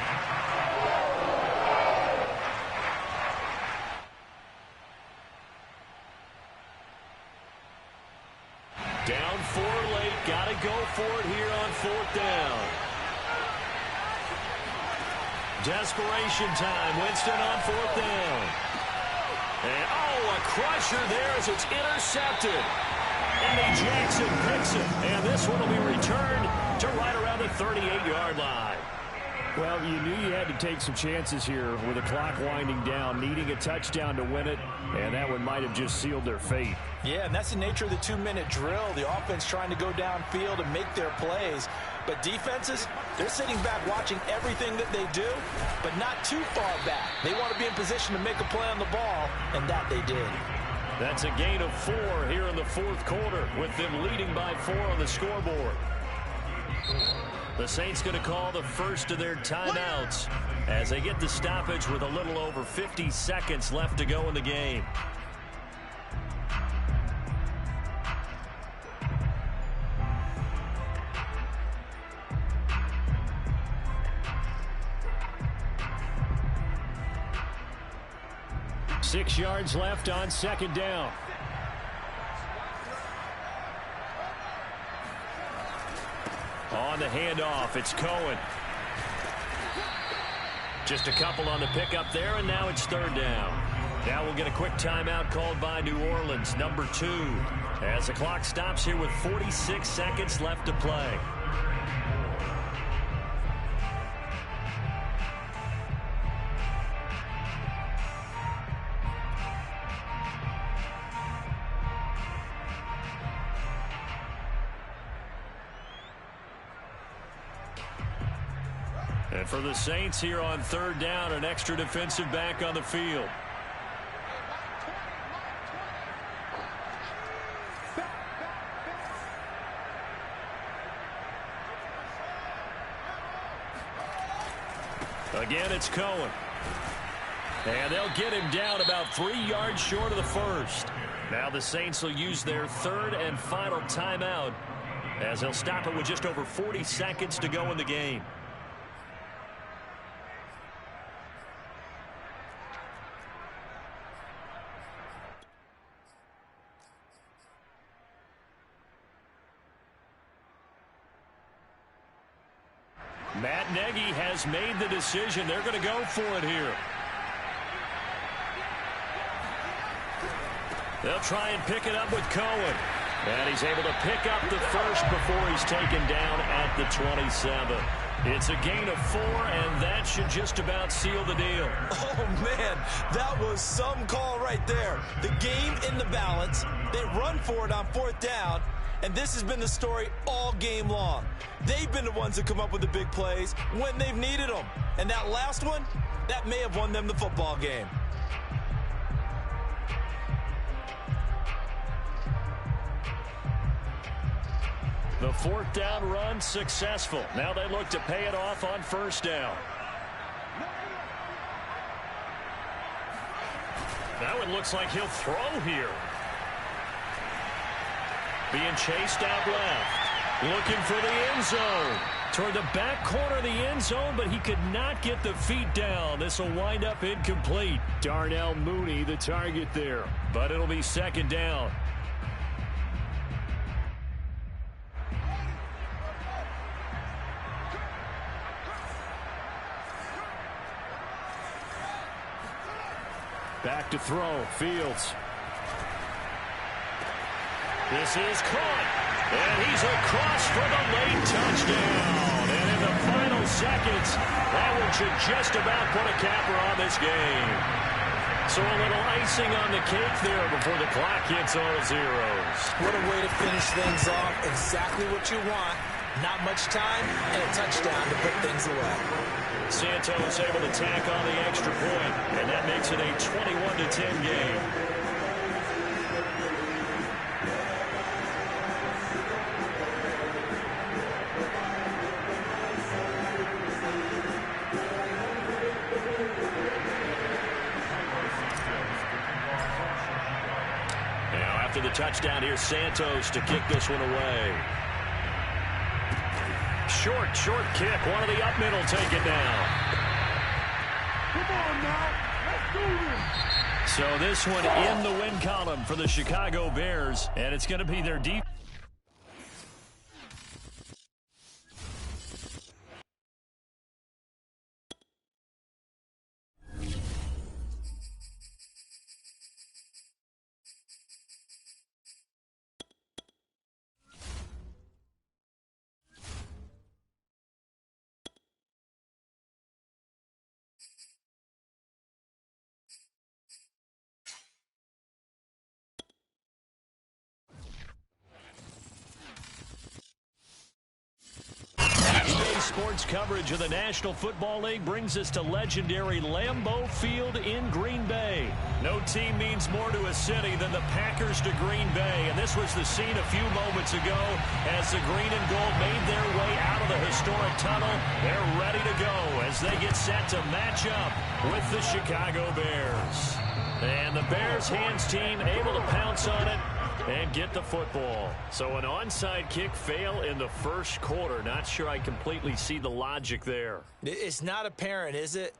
Down 4 late. Got to go for it here on 4th down. Desperation time. Winston on 4th down. And, a crusher there as it's intercepted. Eddie Jackson picks it. And this one will be returned to right around the 38-yard line. Well, you knew you had to take some chances here with the clock winding down, needing a touchdown to win it, and that one might have just sealed their fate. Yeah, and that's the nature of the 2-minute drill. The offense trying to go downfield and make their plays. But defenses, they're sitting back watching everything that they do, but not too far back. They want to be in position to make a play on the ball, and that they did. That's a gain of 4 here in the fourth quarter, with them leading by 4 on the scoreboard. The Saints going to call the first of their timeouts as they get the stoppage with a little over 50 seconds left to go in the game. Six yards left on second down. On the handoff, it's Cohen. Just a couple on the pickup there, and now it's third down. Now we'll get a quick timeout called by New Orleans, number 2, as the clock stops here with 46 seconds left to play. And for the Saints here on third down, an extra defensive back on the field. Again, it's Cohen. And they'll get him down about 3 yards short of the first. Now the Saints will use their third and final timeout as they'll stop it with just over 40 seconds to go in the game. Matt Nagy has made the decision. They're going to go for it here. They'll try and pick it up with Cohen. And he's able to pick up the first before he's taken down at the 27. It's a gain of 4, and that should just about seal the deal. Oh, man, that was some call right there. The game in the balance. They run for it on fourth down. And this has been the story all game long. They've been the ones that come up with the big plays when they've needed them. And that last one, that may have won them the football game. The fourth down run successful. Now they look to pay it off on first down. Now it looks like he'll throw here. Being chased out left. Looking for the end zone. Toward the back corner of the end zone, but he could not get the feet down. This will wind up incomplete. Darnell Mooney, the target there. But it'll be second down. Back to throw. Fields. This is caught, and he's across for the late touchdown. And in the final seconds, that one should just about put a capper on this game. So a little icing on the cake there before the clock hits all zeros. What a way to finish things off. Exactly what you want. Not much time and a touchdown to put things away. Santos able to tack on the extra point, and that makes it a 21-10 game. After the touchdown, here's Santos to kick this one away. Short kick. One of the up middle take it down. Come on now. Let's do this. So this one in the win column for the Chicago Bears, and it's going to be their defense. sports coverage of the National Football League brings us to legendary Lambeau Field in Green Bay. No team means more to a city than the Packers to Green Bay, and this was the scene a few moments ago as the green and gold made their way out of the historic tunnel. They're ready to go as they get set to match up with the Chicago Bears. And the Bears hands team able to pounce on it and get the football. So an onside kick fail in the first quarter. Not sure I completely see the logic there. It's not apparent, is it?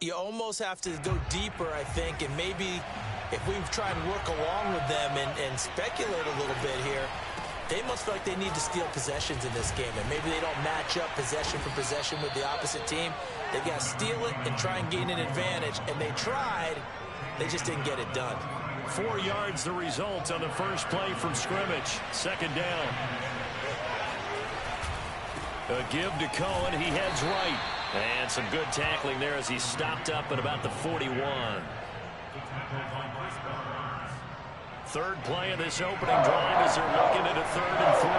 You almost have to go deeper, I think, and maybe if we try and work along with them and speculate a little bit here, they must feel like they need to steal possessions in this game, and maybe they don't match up possession for possession with the opposite team. They got to steal it and try and gain an advantage, and they tried. They just didn't get it done. 4 yards the result on the first play from scrimmage. Second down. A give to Cohen. He heads right. And some good tackling there as he stopped up at about the 41. Third play of this opening drive as they're looking at a 3rd and 3.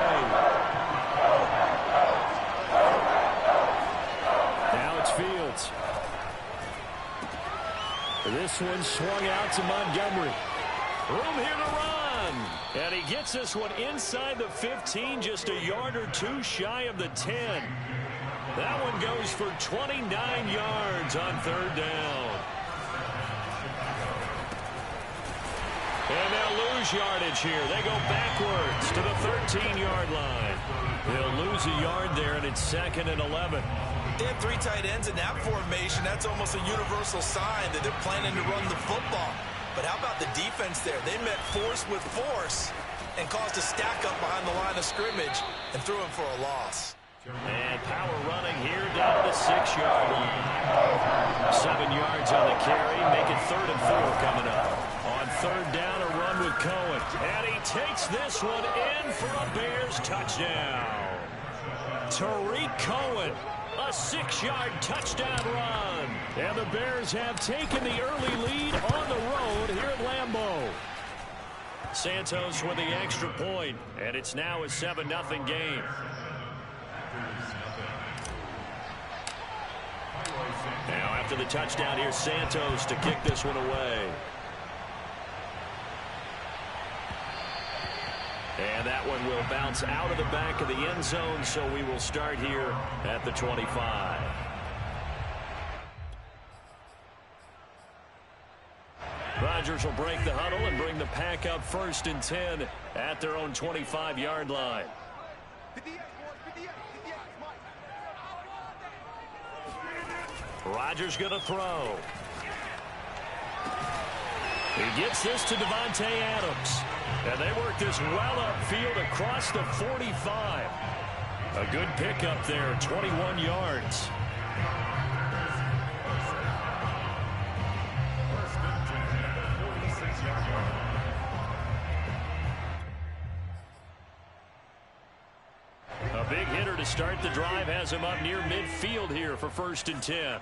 Now it's Fields. This one swung out to Montgomery. Room here to run. And he gets this one inside the 15, just a yard or two shy of the 10. That one goes for 29 yards on 3rd down. And they'll lose yardage here. They go backwards to the 13-yard line. They'll lose a yard there, and it's 2nd and 11. They have 3 tight ends in that formation. That's almost a universal sign that they're planning to run the football. But how about the defense there? They met force with force and caused a stack up behind the line of scrimmage and threw him for a loss. And power running here down to the 6-yard line. 7 yards on the carry. Make it 3rd and 4 coming up. On 3rd down, a run with Cohen. And he takes this one in for a Bears touchdown. Tariq Cohen. A 6-yard touchdown run. And the Bears have taken the early lead on the road here at Lambeau. Santos with the extra point, and it's now a 7-0 game. Now after the touchdown, here's Santos to kick this one away. And that one will bounce out of the back of the end zone, so we will start here at the 25. Rodgers will break the huddle and bring the pack up 1st and 10 at their own 25-yard line. Rodgers going to throw. He gets this to Davante Adams. And they work this well upfield across the 45. A good pickup there, 21 yards. A big hitter to start the drive has him up near midfield here for 1st and 10.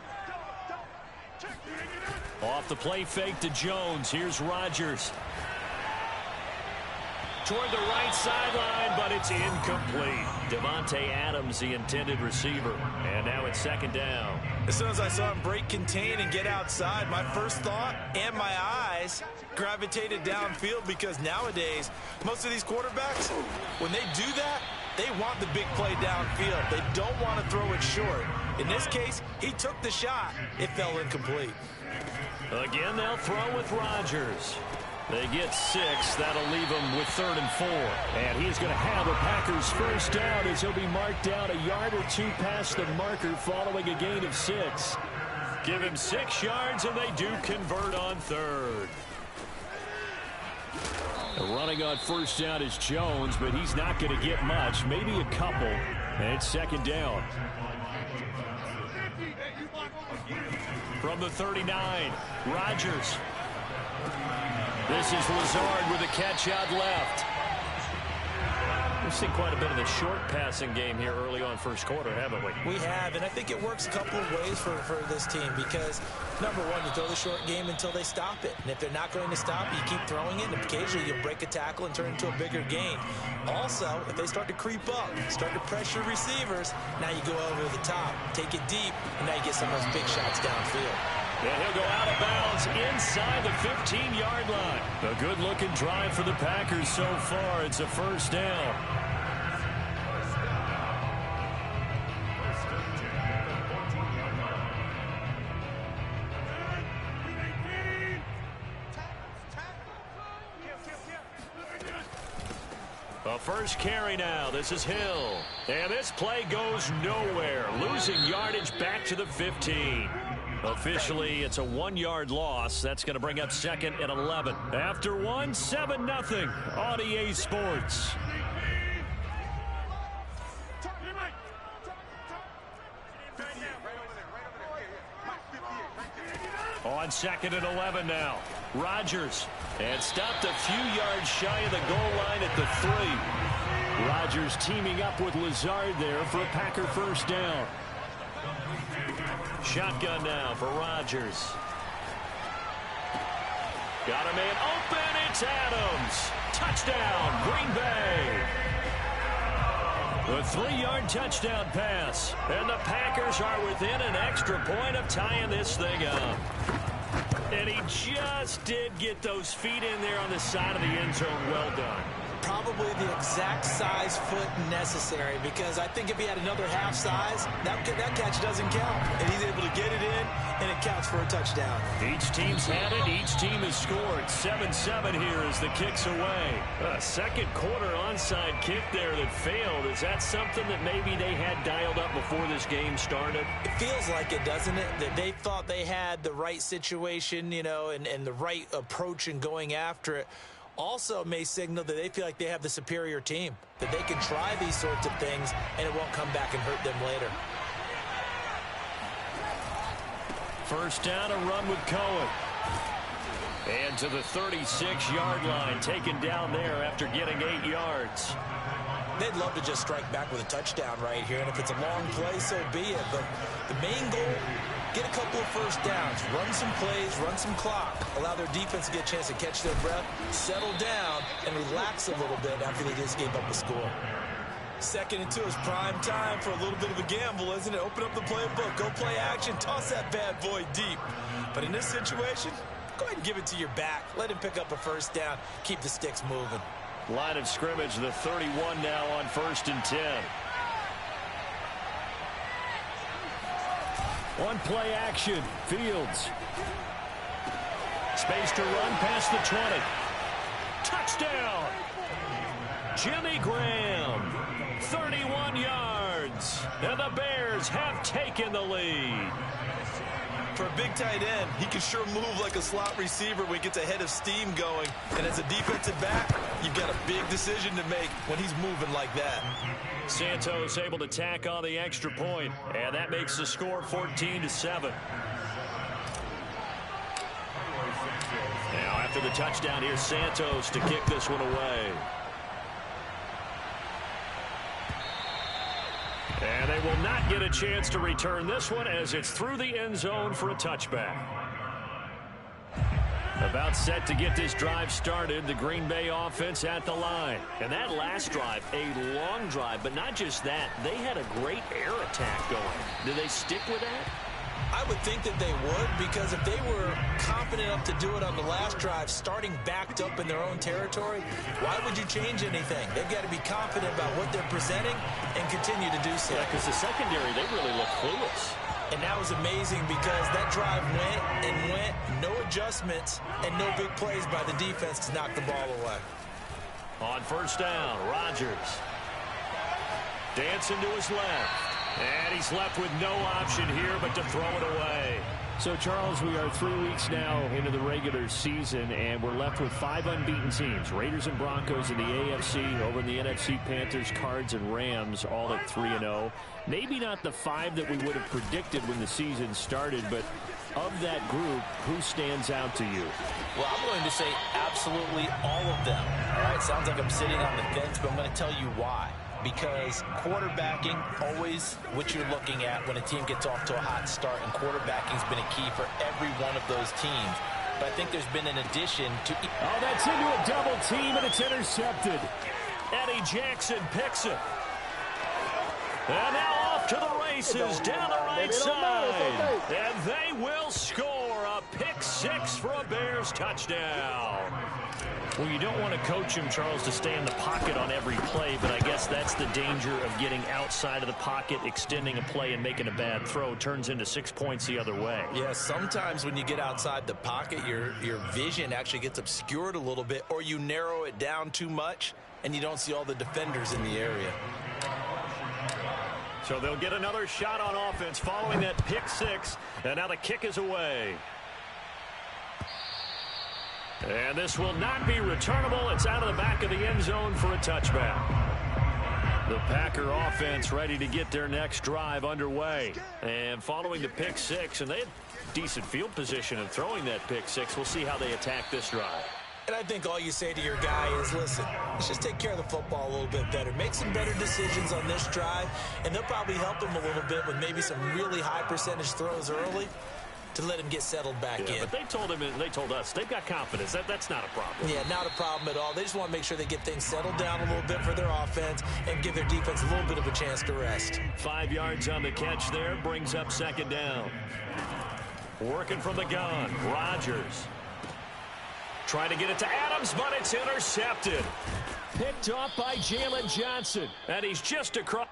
Off the play fake to Jones. Here's Rodgers. Toward the right sideline, but it's incomplete. Davante Adams, the intended receiver. And now it's 2nd down. As soon as I saw him break contain and get outside, my first thought and my eyes gravitated downfield, because nowadays, most of these quarterbacks, when they do that, they want the big play downfield. They don't want to throw it short. In this case, he took the shot. It fell incomplete. Again, they'll throw with Rodgers. They get 6. That'll leave him with 3rd and 4. And he's going to have a Packers first down as he'll be marked down a yard or two past the marker following a gain of 6. Give him 6 yards, and they do convert on 3rd. Running on 1st down is Jones, but he's not going to get much, maybe a couple. And it's 2nd down. From the 39, Rodgers. This is Lazard with a catch out left. We've seen quite a bit of the short passing game here early on first quarter, haven't we? We have, and I think it works a couple of ways for this team because, number one, you throw the short game until they stop it. And if they're not going to stop it, you keep throwing it, and occasionally you'll break a tackle and turn it into a bigger gain. Also, if they start to creep up, start to pressure receivers, now you go over the top, take it deep, and now you get some of those big shots downfield. And he'll go out of bounds inside the 15-yard line. A good-looking drive for the Packers so far. It's a first down. A first carry now. This is Hill. And this play goes nowhere. Losing yardage back to the 15. Officially, it's a 1-yard loss. That's going to bring up second and 11. After one, 7-0 on EA Sports. On second and 11 now. Rodgers. And stopped a few yards shy of the goal line at the 3. Rodgers teaming up with Lazard there for a Packer first down. Shotgun now for Rodgers. Got a man open. It's Adams. Touchdown, Green Bay. A 3-yard touchdown pass. And the Packers are within an extra point of tying this thing up. And he just did get those feet in there on the side of the end zone. Well done. Probably the exact size foot necessary because I think if he had another half size, that catch doesn't count. And he's able to get it in, and it counts for a touchdown. Each team's had it. Each team has scored. 7-7 here as the kick's away. A second quarter onside kick there that failed. Is that something that maybe they had dialed up before this game started? It feels like it, doesn't it? That they thought they had the right situation, you know, and the right approach in going after it. Also may signal that they feel like they have the superior team, that they can try these sorts of things and it won't come back and hurt them later. First down, a run with Cohen. And to the 36-yard line, taken down there after getting 8 yards. They'd love to just strike back with a touchdown right here, and if it's a long play, so be it. But the main goal, get a couple of first downs, run some plays, run some clock, allow their defense to get a chance to catch their breath, settle down, and relax a little bit after they just gave up a score. 2nd and 2 is prime time for a little bit of a gamble, isn't it? Open up the playbook, go play action, toss that bad boy deep. But in this situation, go ahead and give it to your back. Let him pick up a first down, keep the sticks moving. Line of scrimmage, the 31 now on 1st and 10. One play action, Fields. Space to run past the 20. Touchdown! Jimmy Graham, 31 yards. And the Bears have taken the lead. For a big tight end, he can sure move like a slot receiver when he gets a head of steam going. And as a defensive back, you've got a big decision to make when he's moving like that. Santos able to tack on the extra point, and that makes the score 14-7. Now after the touchdown, here's Santos to kick this one away. And they will not get a chance to return this one as it's through the end zone for a touchback. About set to get this drive started, the Green Bay offense at the line. And that last drive, a long drive, but not just that. They had a great air attack going. Do they stick with that? I would think that they would, because if they were confident enough to do it on the last drive, starting backed up in their own territory, why would you change anything? They've got to be confident about what they're presenting and continue to do so. Yeah, because the secondary, they really look clueless. And that was amazing because that drive went and went, no adjustments, and no big plays by the defense to knock the ball away. On first down, Rodgers. Dancing to his left. And he's left with no option here but to throw it away. So, Charles, we are 3 weeks now into the regular season, and we're left with 5 unbeaten teams. Raiders and Broncos in the AFC, over in the NFC, Panthers, Cards, and Rams, all at 3-0. Maybe not the 5 that we would have predicted when the season started, but of that group, who stands out to you? Well, I'm going to say absolutely all of them. All right, sounds like I'm sitting on the fence, but I'm going to tell you why. Because quarterbacking, always what you're looking at when a team gets off to a hot start, and quarterbacking's been a key for every one of those teams. But I think there's been an addition to... Oh, that's into a double team, and it's intercepted. Eddie Jackson picks it. And now off to the races down the right side. And they will score a pick 6 for a Bears touchdown. Well, you don't want to coach him, Charles, to stay in the pocket on every play, but I guess that's the danger of getting outside of the pocket, extending a play, and making a bad throw. Turns into 6 points the other way. Yeah, sometimes when you get outside the pocket, your vision actually gets obscured a little bit, or you narrow it down too much, and you don't see all the defenders in the area. So they'll get another shot on offense following that pick 6, and now the kick is away. And this will not be returnable. It's out of the back of the end zone for a touchback. The Packer offense ready to get their next drive underway. And following the pick 6, and they had decent field position in throwing that pick 6. We'll see how they attack this drive. And I think all you say to your guy is, listen, let's just take care of the football a little bit better. Make some better decisions on this drive, and they'll probably help him a little bit with maybe some really high percentage throws early to let him get settled back in. But they told him, and they told us, they've got confidence. That's not a problem. Yeah, not a problem at all. They just want to make sure they get things settled down a little bit for their offense and give their defense a little bit of a chance to rest. 5 yards on the catch there, brings up second down. Working from the gun, Rodgers. Trying to get it to Adams, but it's intercepted. Picked off by Jalen Johnson, and he's just across.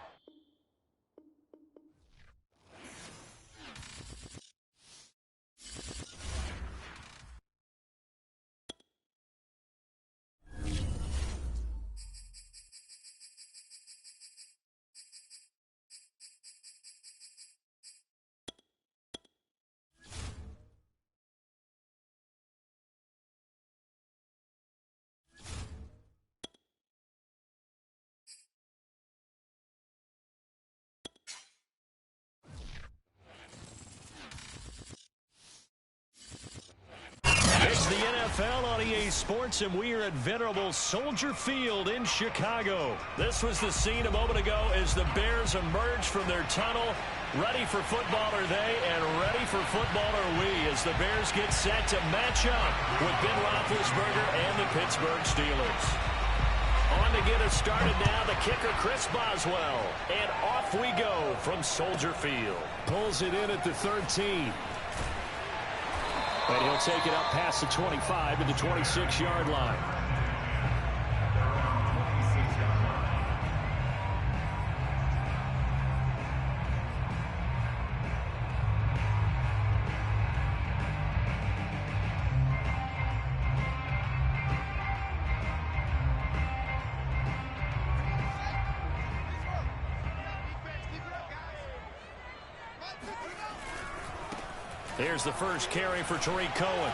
It's the NFL on EA Sports, and we are at venerable Soldier Field in Chicago. This was the scene a moment ago as the Bears emerged from their tunnel. Ready for football are they, and ready for football are we, as the Bears get set to match up with Ben Roethlisberger and the Pittsburgh Steelers. On to get us started now, the kicker, Chris Boswell. And off we go from Soldier Field. Pulls it in at the 13. And he'll take it up past the 25 to the 26-yard line. Here's the first carry for Tariq Cohen.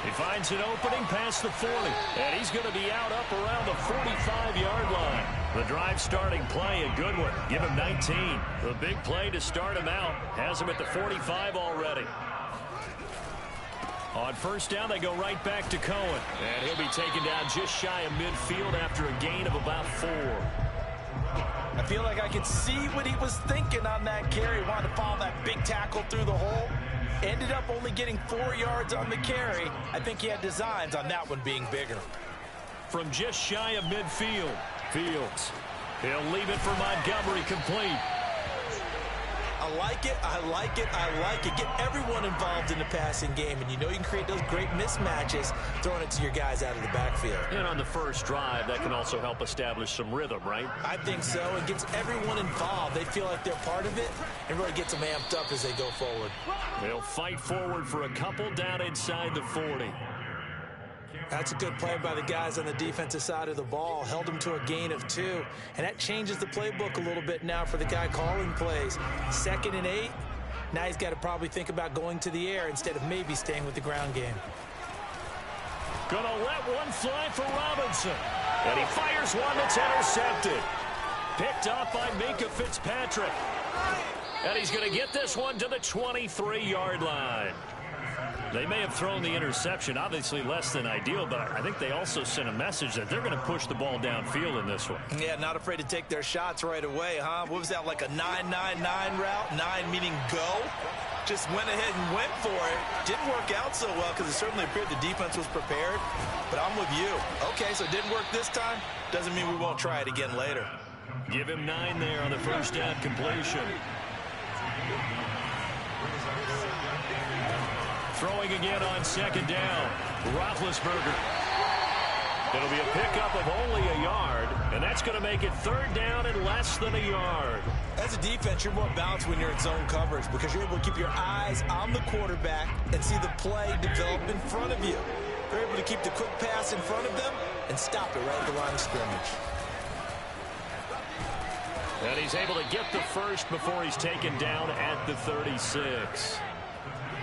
He finds an opening past the 40, and he's going to be out up around the 45-yard line. The drive starting play, a good one. Give him 19. The big play to start him out. Has him at the 45 already. On first down, they go right back to Cohen. And he'll be taken down just shy of midfield after a gain of about 4. I feel like I could see what he was thinking on that carry. Wanted to follow that big tackle through the hole. Ended up only getting 4 yards on the carry. I think he had designs on that one being bigger. From just shy of midfield, Fields. He'll leave it for Montgomery, complete. I like it, I like it, I like it. Get everyone involved in the passing game, and you know you can create those great mismatches throwing it to your guys out of the backfield. And on the first drive, that can also help establish some rhythm, right? I think so. It gets everyone involved. They feel like they're part of it and really gets them amped up as they go forward. They'll fight forward for a couple down inside the 40. That's a good play by the guys on the defensive side of the ball. Held them to a gain of 2. And that changes the playbook a little bit now for the guy calling plays. 2nd and 8. Now he's got to probably think about going to the air instead of maybe staying with the ground game. Gonna let one fly for Robinson. And he fires one that's intercepted. Picked off by Minkah Fitzpatrick. And he's going to get this one to the 23-yard line. They may have thrown the interception, obviously less than ideal, but I think they also sent a message that they're going to push the ball downfield in this one. Yeah, not afraid to take their shots right away, huh? What was that, like a 9-9-9 route? 9 meaning go? Just went ahead and went for it. Didn't work out so well because it certainly appeared the defense was prepared. But I'm with you. Okay, so it didn't work this time. Doesn't mean we won't try it again later. Give him 9 there on the first down completion. Throwing again on 2nd down. Roethlisberger. It'll be a pickup of only a yard, and that's going to make it 3rd down and less than a yard. As a defense, you're more balanced when you're in zone coverage because you're able to keep your eyes on the quarterback and see the play develop in front of you. They're able to keep the quick pass in front of them and stop it right at the line of scrimmage. And he's able to get the first before he's taken down at the 36.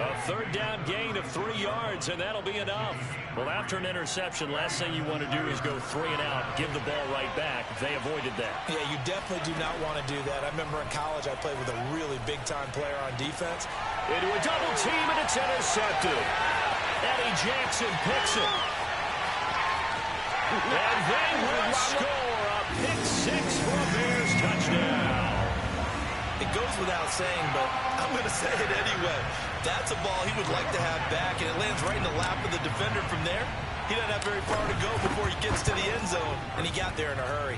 A 3rd down gain of 3 yards, and that'll be enough. Well, after an interception, last thing you want to do is go 3 and out, give the ball right back. They avoided that. Yeah, you definitely do not want to do that. I remember in college I played with a really big-time player on defense. Into a double team, and it's intercepted. Eddie Jackson picks it. And they will score a pick 6 for a Bears touchdown. It goes without saying, but I'm going to say it anyway. That's a ball he would like to have back, and it lands right in the lap of the defender from there. He doesn't have very far to go before he gets to the end zone, and he got there in a hurry.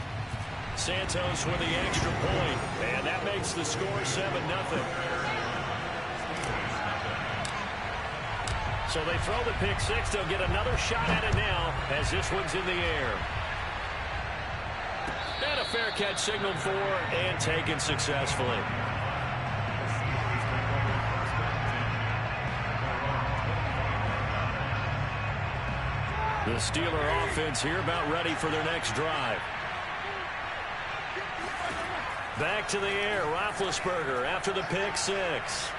Santos with the extra point, and that makes the score 7-0. So they throw the pick 6. They'll get another shot at it now as this one's in the air. And a fair catch signaled for and taken successfully. The Steeler offense here about ready for their next drive. Back to the air, Roethlisberger after the pick 6.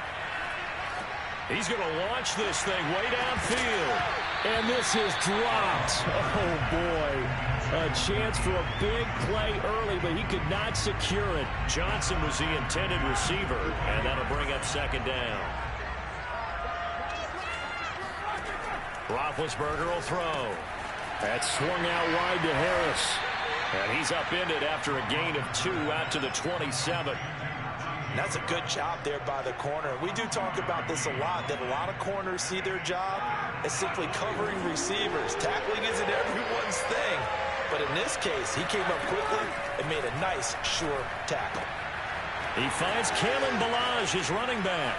He's going to launch this thing way downfield. And this is dropped. Oh, boy. A chance for a big play early, but he could not secure it. Johnson was the intended receiver, and that'll bring up 2nd down. Roethlisberger will throw. That's swung out wide to Harris. And he's upended after a gain of 2 out to the 27. That's a good job there by the corner. We do talk about this a lot, that a lot of corners see their job as simply covering receivers. Tackling isn't everyone's thing. But in this case, he came up quickly and made a nice, sure tackle. He finds Kalen Ballage, his running back.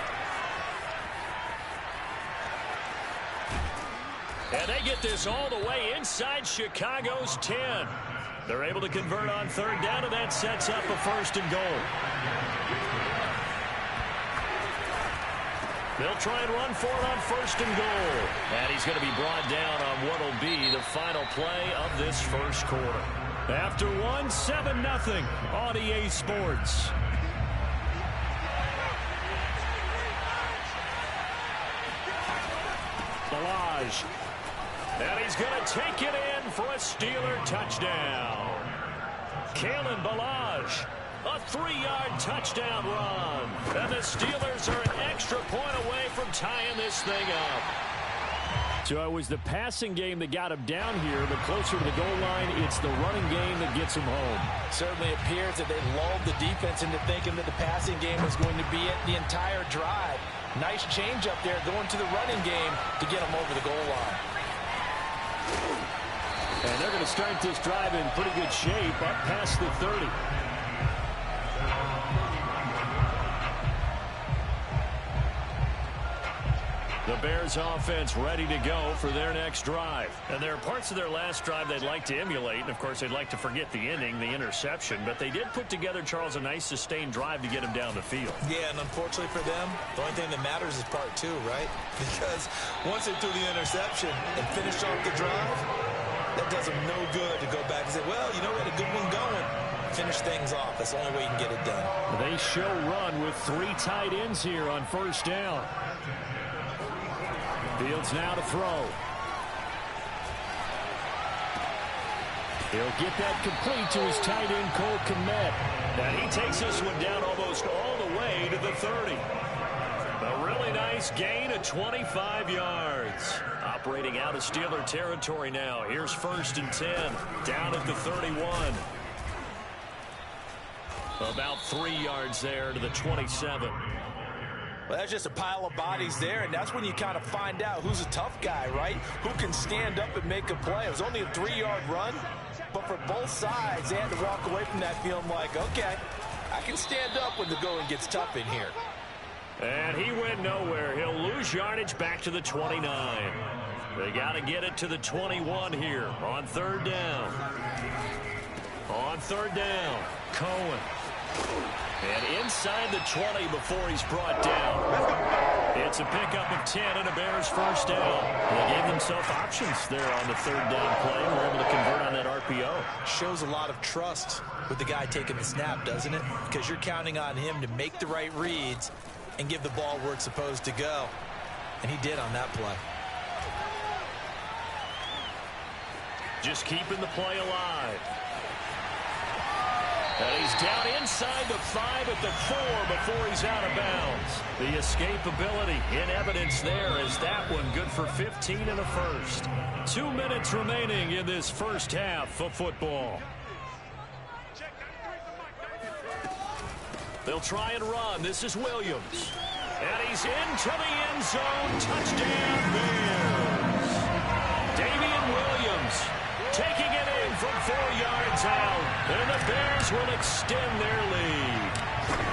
And they get this all the way inside Chicago's 10. They're able to convert on 3rd down, and that sets up a 1st and goal. They'll try and run for it on 1st and goal. And he's going to be brought down on what will be the final play of this first quarter. After 7-0 on EA Sports. Ballage. And he's going to take it in for a Steeler touchdown. Kalen Ballage. A 3-yard touchdown run. And the Steelers are an extra point away from tying this thing up. So it was the passing game that got him down here, but closer to the goal line, it's the running game that gets him home. Certainly appears that they lulled the defense into thinking that the passing game was going to be it the entire drive. Nice change up there going to the running game to get them over the goal line. And they're going to start this drive in pretty good shape up past the 30. The Bears offense ready to go for their next drive. And there are parts of their last drive they'd like to emulate. And, of course, they'd like to forget the inning, the interception. But they did put together, Charles, a nice sustained drive to get him down the field. Yeah, and unfortunately for them, the only thing that matters is part two, right? Because once they threw the interception and finished off the drive, that does them no good to go back and say, well, you know, we had a good one going. Finish things off. That's the only way you can get it done. They show run with 3 tight ends here on first down. Fields now to throw. He'll get that complete to his tight end, Cole Kmet. And he takes this one down almost all the way to the 30. A really nice gain of 25 yards. Operating out of Steeler territory now. Here's 1st and 10. Down at the 31. About 3 yards there to the 27. Well, that's just a pile of bodies there, and that's when you kind of find out who's a tough guy, right? Who can stand up and make a play. It was only a 3-yard run, but for both sides, they had to walk away from that feeling like, okay, I can stand up when the going gets tough in here. And he went nowhere. He'll lose yardage back to the 29. They got to get it to the 21 here on 3rd down. On 3rd down, Cohen. And inside the 20 before he's brought down. It's a pickup of 10 and a Bears first down. They gave themselves options there on the 3rd down play. We're able to convert on that RPO. Shows a lot of trust with the guy taking the snap, doesn't it? Because you're counting on him to make the right reads and give the ball where it's supposed to go. And he did on that play. Just keeping the play alive. And he's down inside the 5 at the 4 before he's out of bounds. The escapability in evidence there as that one good for 15 and a first. 2 minutes remaining in this first half of football. They'll try and run. This is Williams. And he's into the end zone. Touchdown Bears. Davian Williams taking it in from 4 yards out. And the Bears will extend their lead.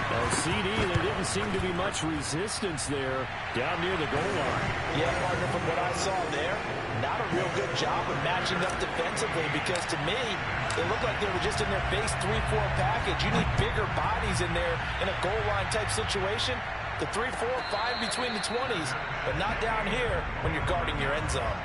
Well, CD, there didn't seem to be much resistance there down near the goal line. Yeah, partner, from what I saw there, not a real good job of matching up defensively because to me, it looked like they were just in their base 3-4 package. You need bigger bodies in there in a goal line type situation. The 3-4, 5 between the 20s, but not down here when you're guarding your end zone.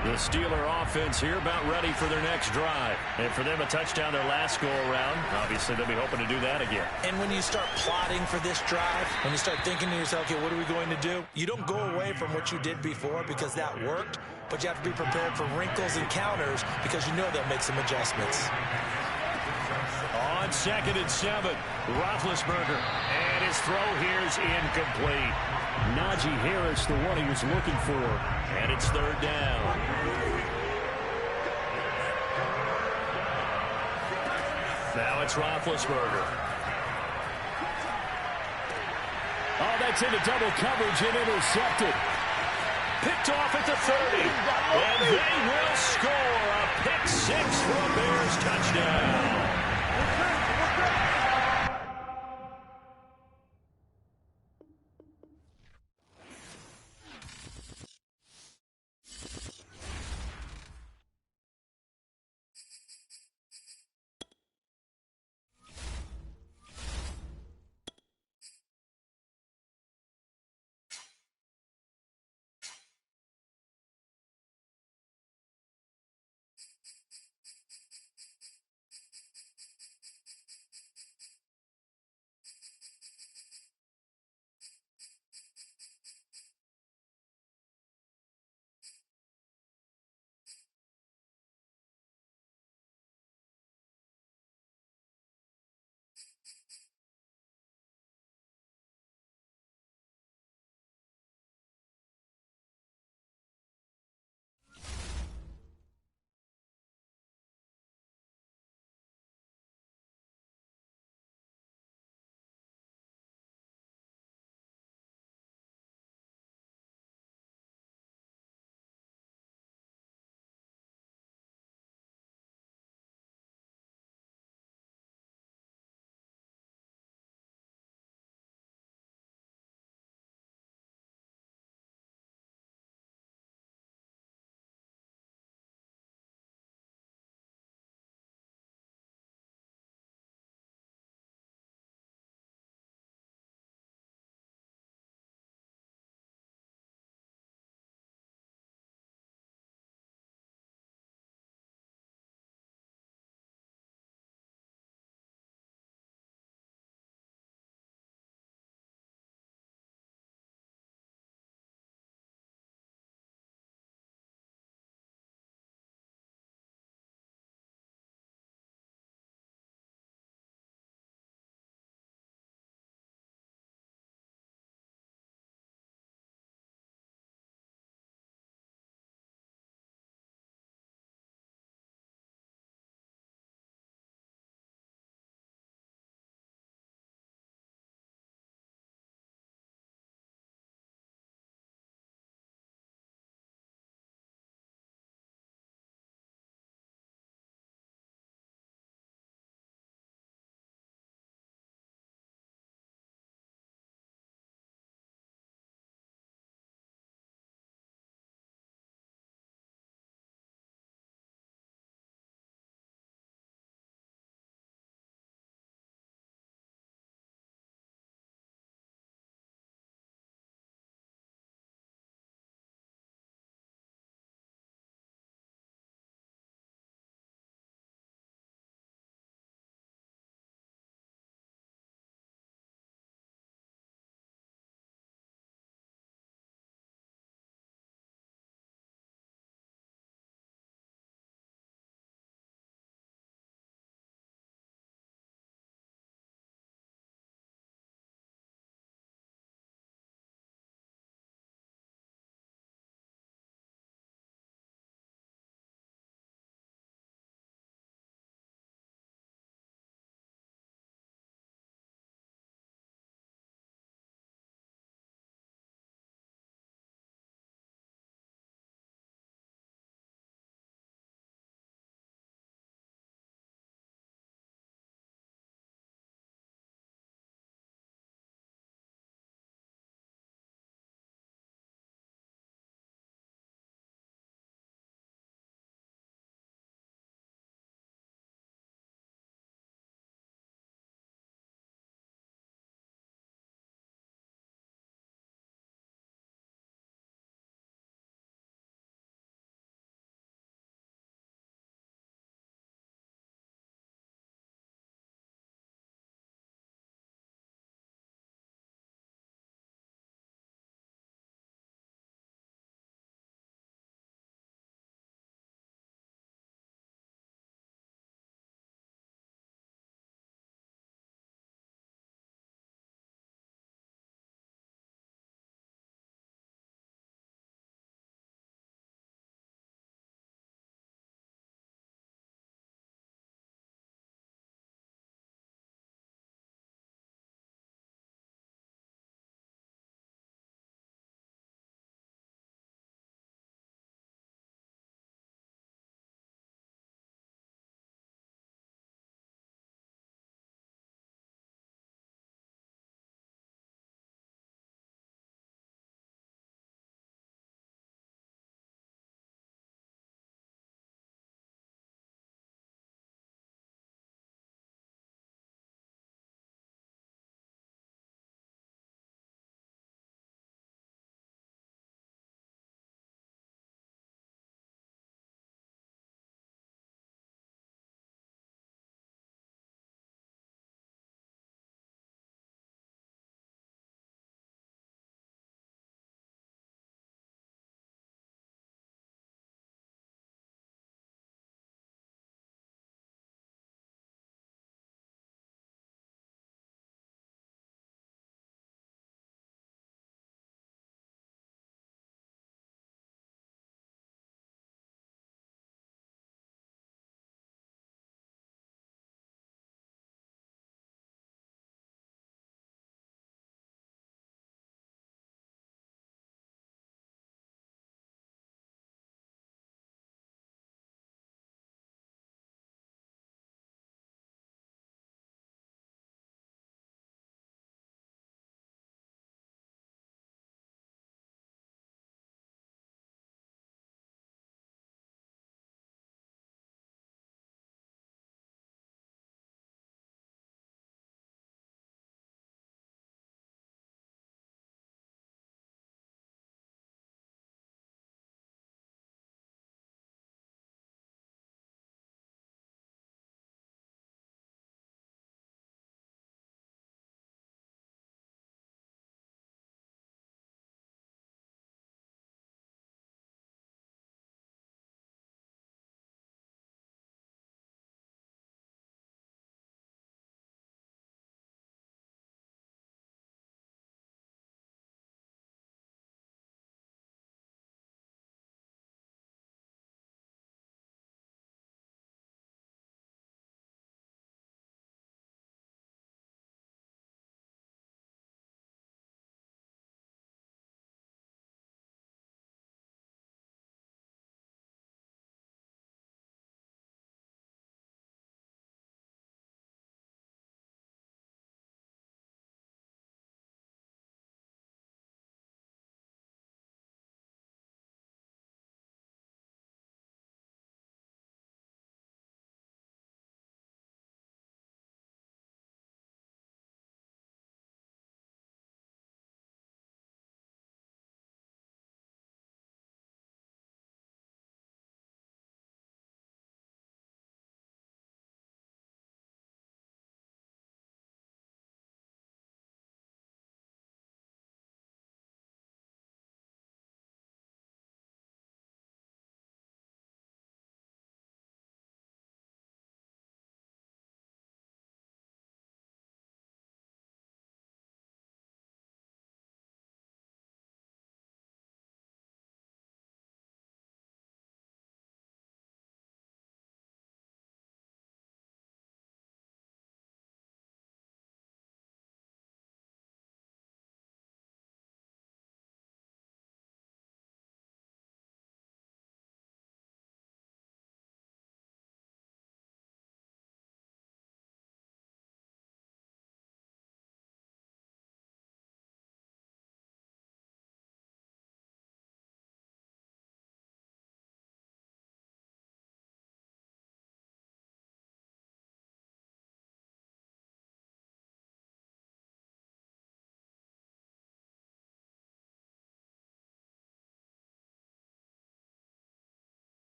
The Steeler offense here about ready for their next drive. And for them, a touchdown their last go-around. Obviously, they'll be hoping to do that again. And when you start plotting for this drive, when you start thinking to yourself, okay, what are we going to do? You don't go away from what you did before because that worked, but you have to be prepared for wrinkles and counters because you know they'll make some adjustments. On 2nd and 7, Roethlisberger. And his throw here's incomplete. Najee Harris, the one he was looking for. And it's 3rd down. Now it's Roethlisberger. Oh, that's into double coverage and intercepted. Picked off at the 30. And they will score a pick 6 for a Bears touchdown.